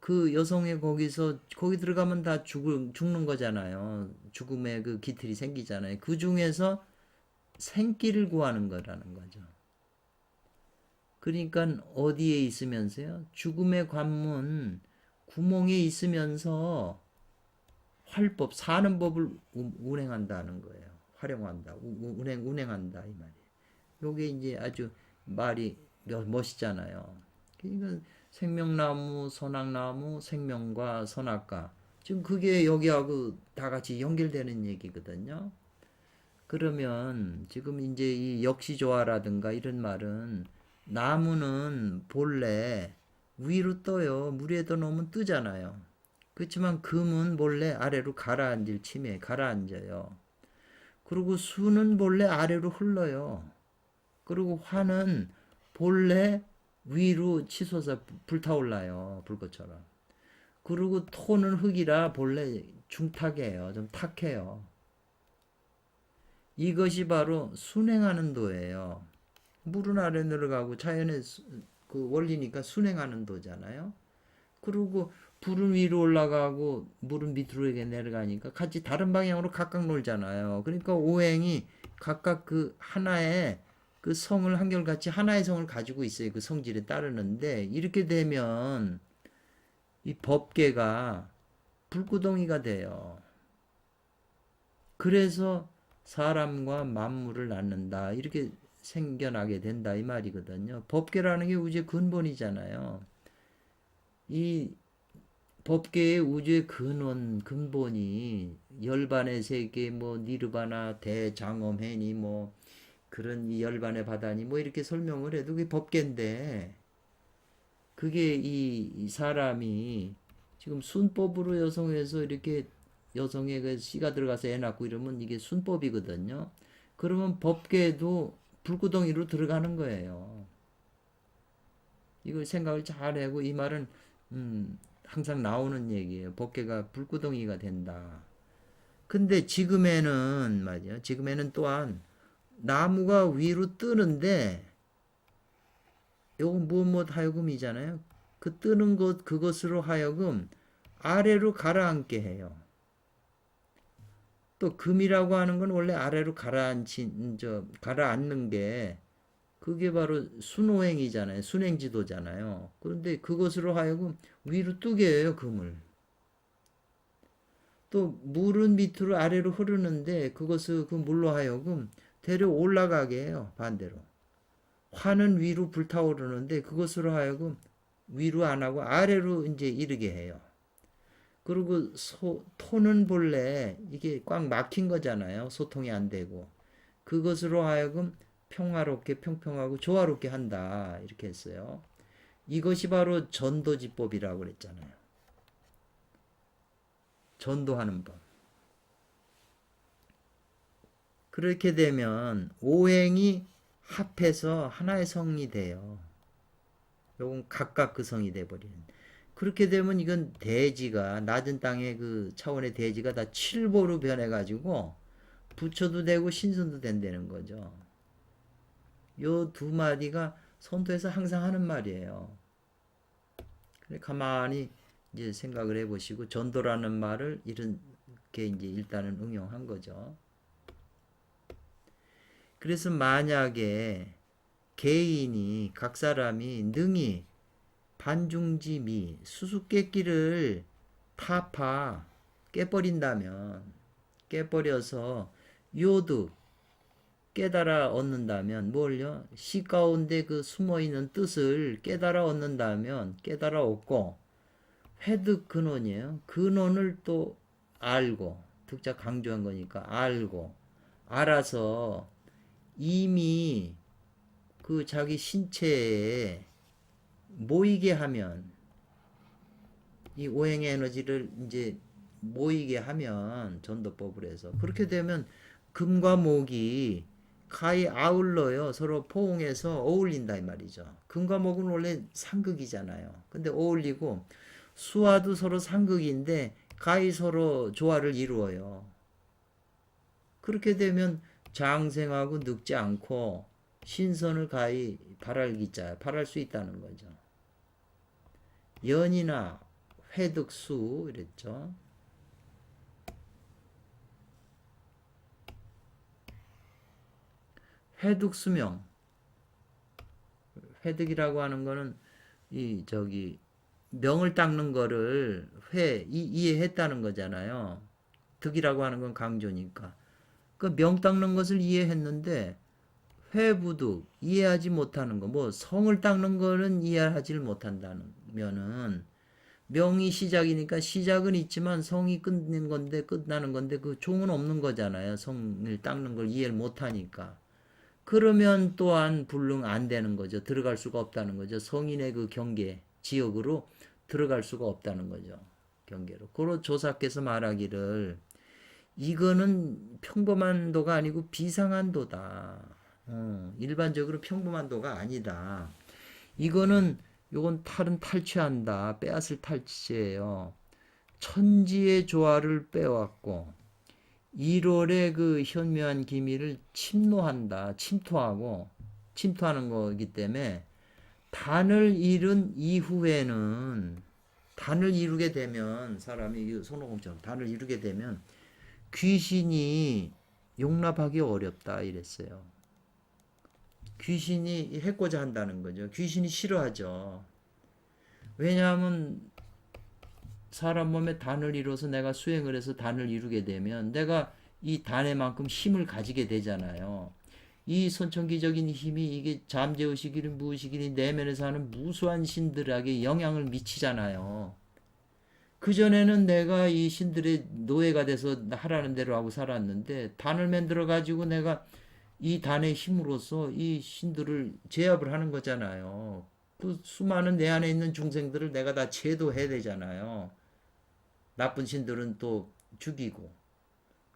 그 여성의 거기서 거기 들어가면 다 죽는 거잖아요. 죽음의 그 기틀이 생기잖아요. 그 중에서 생기를 구하는 거라는 거죠. 그러니까 어디에 있으면서요? 죽음의 관문 구멍에 있으면서 활법 사는 법을 운행한다는 거예요. 활용한다. 운행한다 이 말이에요. 요게 이제 아주 말이 멋있잖아요. 그러니까 생명나무, 선악나무, 생명과 선악과 지금 그게 여기하고 다 같이 연결되는 얘기거든요. 그러면 지금 이제 이 역시조화라든가 이런 말은 나무는 본래 위로 떠요. 물에다 놓으면 뜨잖아요. 그렇지만 금은 본래 아래로 가라앉을 침에 가라앉아요. 그리고 수는 본래 아래로 흘러요. 그리고 화는 본래 위로 치솟아 불타올라요. 불꽃처럼. 그리고 토는 흙이라 본래 중탁이에요. 좀 탁해요. 이것이 바로 순행하는 도예요. 물은 아래 내려가고 자연의 그 원리니까 순행하는 도잖아요. 그리고 불은 위로 올라가고 물은 밑으로 내려가니까 같이 다른 방향으로 각각 놀잖아요. 그러니까 오행이 각각 그 하나의 그 성을 한결같이 하나의 성을 가지고 있어요. 그 성질에 따르는데 이렇게 되면 이 법계가 불구덩이가 돼요. 그래서 사람과 만물을 낳는다. 이렇게 생겨나게 된다 이 말이거든요. 법계라는 게 우주의 근본이잖아요. 이 법계의 우주의 근본이 열반의 세계, 뭐 니르바나, 대장엄해니, 뭐 그런 이 열반의 바다니, 뭐 이렇게 설명을 해도 그게 법계인데, 그게 이 사람이 지금 순법으로 여성에서 이렇게 여성의 그 씨가 들어가서 애 낳고 이러면 이게 순법이거든요. 그러면 법계도 불구덩이로 들어가는 거예요. 이걸 생각을 잘 하고 이 말은 항상 나오는 얘기예요. 법계가 불구덩이가 된다. 근데 지금에는 말이야. 지금에는 또한 나무가 위로 뜨는데 요건 무엇 하여금이잖아요. 그 뜨는 것 그것으로 하여금 아래로 가라앉게 해요. 또 금이라고 하는 건 원래 아래로 가라앉는 게 그게 바로 순호행이잖아요. 순행지도잖아요. 그런데 그것으로 하여금 위로 뜨게 해요, 금을. 또 물은 밑으로 아래로 흐르는데 그것을 그 물로 하여금 데려 올라가게 해요, 반대로. 화는 위로 불타오르는데 그것으로 하여금 위로 안 하고 아래로 이제 이르게 해요. 그리고 토는 본래 이게 꽉 막힌 거잖아요. 소통이 안 되고. 그것으로 하여금 평화롭게 평평하고 조화롭게 한다. 이렇게 했어요. 이것이 바로 전도지법이라고 그랬잖아요. 전도하는 법. 그렇게 되면 오행이 합해서 하나의 성이 돼요. 요건 각각 그 성이 돼버리는. 그렇게 되면 이건 대지가 낮은 땅의 그 차원의 대지가 다 칠보로 변해가지고 부처도 되고 신선도 된다는 거죠. 요 두 마디가 선도에서 항상 하는 말이에요. 그래 가만히 이제 생각을 해보시고 전도라는 말을 이렇게 이제 일단은 응용한 거죠. 그래서 만약에 개인이 각 사람이 능히 반중지미 수수께끼를 타파 깨버린다면 깨버려서 요득 깨달아 얻는다면 뭘요? 시 가운데 그 숨어있는 뜻을 깨달아 얻는다면 깨달아 얻고 회득 근원이에요. 근원을 또 알고 득자 강조한 거니까 알고 알아서 이미 그 자기 신체에 모이게 하면 이 오행의 에너지를 이제 모이게 하면 전도법을 해서 그렇게 되면 금과 목이 가히 아울러요. 서로 포옹해서 어울린다 이 말이죠. 금과 목은 원래 상극이잖아요. 근데 어울리고 수화도 서로 상극인데 가히 서로 조화를 이루어요. 그렇게 되면 장생하고 늙지 않고 신선을 가히 바랄 수 있다는 거죠. 연이나 회득수 이랬죠. 회득수명. 회득이라고 하는 거는 이 저기 명을 닦는 거를 이해했다는 거잖아요. 득이라고 하는 건 강조니까. 그 명 닦는 것을 이해했는데 회부득 이해하지 못하는 거, 뭐 성을 닦는 거는 이해하지 못한다면은 명이 시작이니까 시작은 있지만 성이 끝나는 건데 그 종은 없는 거잖아요. 성을 닦는 걸 이해를 못하니까. 그러면 또한 불능 안 되는 거죠. 들어갈 수가 없다는 거죠. 성인의 그 경계 지역으로 들어갈 수가 없다는 거죠. 경계로. 그로 조사께서 말하기를 이거는 평범한 도가 아니고 비상한 도다. 일반적으로 평범한 도가 아니다. 이거는 요건 탈은 탈취한다. 빼앗을 탈취예요. 천지의 조화를 빼왔고 1월의 그 현묘한 기미를 침투하는 거기 때문에 단을 이룬 이후에는 단을 이루게 되면 사람이 손오공처럼 단을 이루게 되면 귀신이 용납하기 어렵다 이랬어요. 귀신이 해코자 한다는 거죠. 귀신이 싫어하죠. 왜냐하면 사람 몸에 단을 이뤄서 내가 수행을 해서 단을 이루게 되면 내가 이 단에만큼 힘을 가지게 되잖아요. 이 선천기적인 힘이 이게 잠재의식이든 무의식이든 내면에서 하는 무수한 신들에게 영향을 미치잖아요. 그전에는 내가 이 신들의 노예가 돼서 하라는 대로 하고 살았는데 단을 만들어 가지고 내가 이 단의 힘으로써 이 신들을 제압을 하는 거잖아요. 그 수많은 내 안에 있는 중생들을 내가 다 제도해야 되잖아요. 나쁜 신들은 또 죽이고.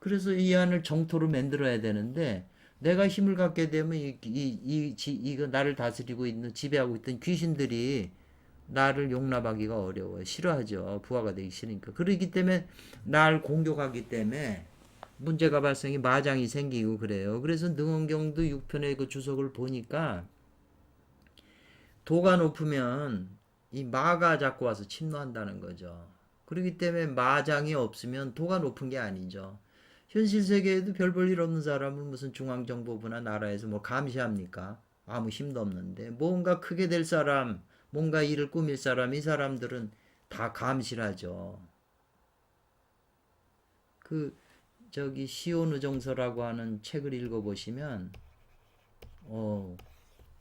그래서 이 안을 정토로 만들어야 되는데 내가 힘을 갖게 되면 이거 나를 다스리고 있는 지배하고 있던 귀신들이 나를 용납하기가 어려워요. 싫어하죠. 부하가 되기 싫으니까. 그러기 때문에 날 공격하기 때문에 문제가 발생이 마장이 생기고 그래요. 그래서 능원경도 6편의 그 주석을 보니까 도가 높으면 이 마가 자꾸 와서 침노한다는 거죠. 그렇기 때문에 마장이 없으면 도가 높은 게 아니죠. 현실 세계에도 별 볼 일 없는 사람을 무슨 중앙정보부나 나라에서 뭐 감시합니까? 아무 힘도 없는데 뭔가 크게 될 사람, 뭔가 일을 꾸밀 사람, 이 사람들은 다 감시를 하죠. 그 저기 시온의정서라고 하는 책을 읽어보시면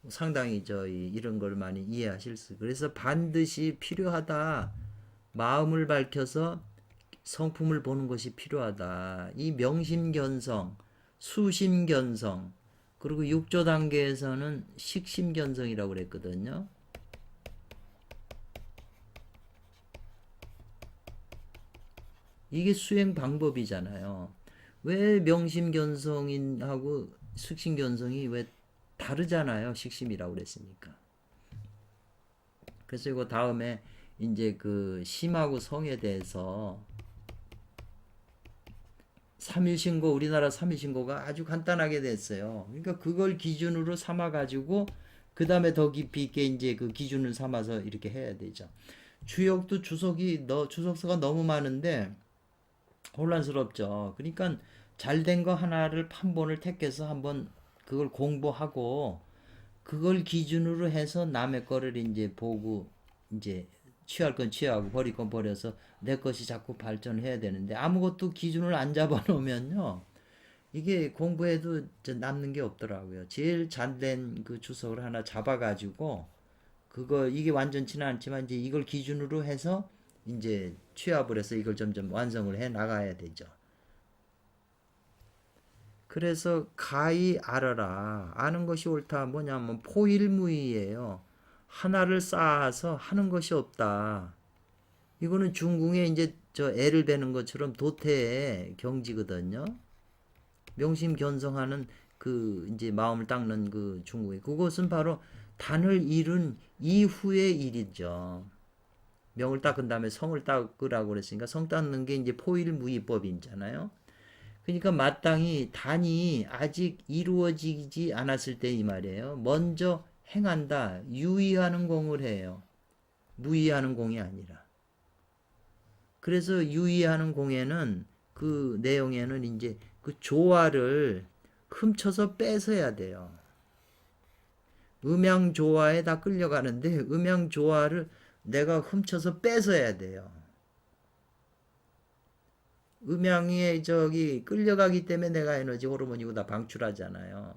상당히 이런 걸 많이 이해하실 수. 그래서 반드시 필요하다. 마음을 밝혀서 성품을 보는 것이 필요하다. 이 명심견성, 수심견성, 그리고 6조 단계에서는 식심견성이라고 그랬거든요. 이게 수행 방법이잖아요. 왜 명심견성인하고 숙심견성이 왜 다르잖아요. 식심이라고 그랬으니까. 그래서 이거 다음에 이제 그 심하고 성에 대해서 3일신고, 우리나라 3일신고가 아주 간단하게 됐어요. 그러니까 그걸 기준으로 삼아가지고 그 다음에 더 깊이 있게 이제 그 기준을 삼아서 이렇게 해야 되죠. 주역도 주석서가 너무 많은데 혼란스럽죠. 그러니까 잘된 거 하나를 판본을 택해서 한번 그걸 공부하고 그걸 기준으로 해서 남의 거를 이제 보고 이제 취할 건 취하고 버릴 건 버려서 내 것이 자꾸 발전해야 되는데 아무것도 기준을 안 잡아 놓으면요. 이게 공부해도 남는 게 없더라고요. 제일 잘된 그 주석을 하나 잡아가지고 그거 이게 완전치는 않지만 이제 이걸 기준으로 해서 이제 취합을 해서 이걸 점점 완성을 해 나가야 되죠. 그래서 가히 알아라. 아는 것이 옳다. 뭐냐면 포일무이예요. 하나를 쌓아서 하는 것이 없다. 이거는 중궁에 이제 저 애를 베는 것처럼 도태의 경지거든요. 명심견성하는 그 이제 마음을 닦는 그 중궁에 그것은 바로 단을 이룬 이후의 일이죠. 명을 닦은 다음에 성을 닦으라고 그랬으니까 성 닦는 게 이제 포일무이법이잖아요. 그러니까 마땅히 단이 아직 이루어지지 않았을 때 이 말이에요. 먼저 행한다. 유의하는 공을 해요. 무의하는 공이 아니라. 그래서 유의하는 공에는 그 내용에는 이제 그 조화를 훔쳐서 뺏어야 돼요. 음양 조화에 다 끌려가는데 음양 조화를 내가 훔쳐서 뺏어야 돼요. 음양에 끌려가기 때문에 내가 에너지 호르몬이고 다 방출하잖아요.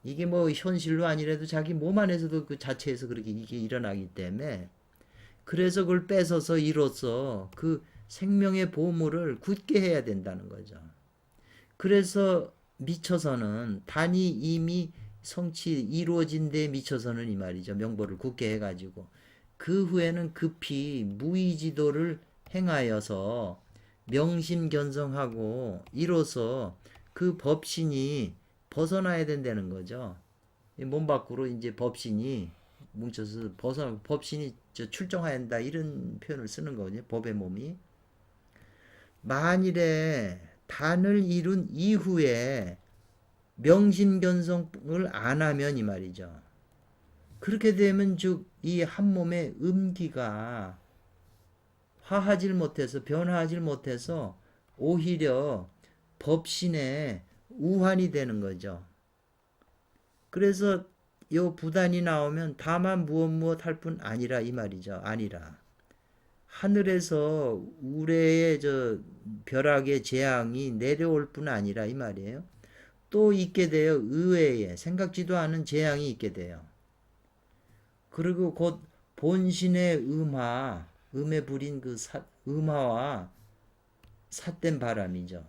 이게 뭐 현실로 아니라도 자기 몸 안에서도 그 자체에서 그렇게 이게 일어나기 때문에 그래서 그걸 뺏어서 이로써 그 생명의 보물을 굳게 해야 된다는 거죠. 그래서 미쳐서는 단이 이미 성취 이루어진 데 미쳐서는 이 말이죠. 명보를 굳게 해가지고 그 후에는 급히 무의지도를 행하여서 명심견성하고 이로써 그 법신이 벗어나야 된다는 거죠. 몸 밖으로 이제 법신이 뭉쳐서 법신이 출정해야 한다 이런 표현을 쓰는 거거든요. 법의 몸이. 만일에 단을 이룬 이후에 명심견성을 안 하면 이 말이죠. 그렇게 되면 즉 이 한 몸의 음기가 화하질 못해서 변화하질 못해서 오히려 법신의 우환이 되는 거죠. 그래서 요 부단이 나오면 다만 무엇 할 뿐 아니라 이 말이죠. 아니라 하늘에서 우레의 저 벼락의 재앙이 내려올 뿐 아니라 이 말이에요. 또 있게 돼요. 의외에 생각지도 않은 재앙이 있게 돼요. 그리고 곧 본신의 음에 부린 그 음화와 삿된 바람이죠.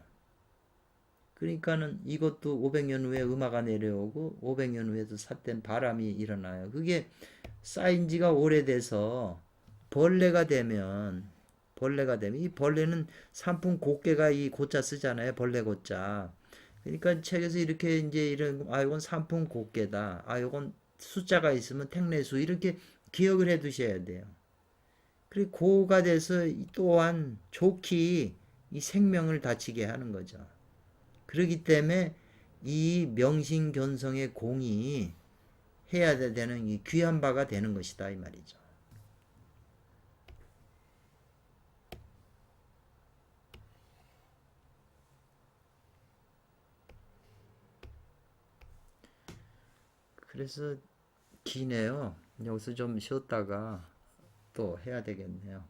그러니까는 이것도 500년 후에 음화가 내려오고 500년 후에도 삿된 바람이 일어나요. 그게 쌓인 지가 오래돼서 벌레가 되면 이 벌레는 산풍 곱게가 이 고자 쓰잖아요. 벌레 고자. 그러니까 책에서 이렇게 이제 이런 이건 산풍 곱게다. 이건 숫자가 있으면 택례수 이렇게 기억을 해 두셔야 돼요. 그리고 고가 돼서 또한 좋게 이 생명을 다치게 하는 거죠. 그렇기 때문에 이 명신견성의 공이 해야 되는 이 귀한 바가 되는 것이다 이 말이죠. 그래서 기네요. 여기서 좀 쉬었다가 또 해야 되겠네요.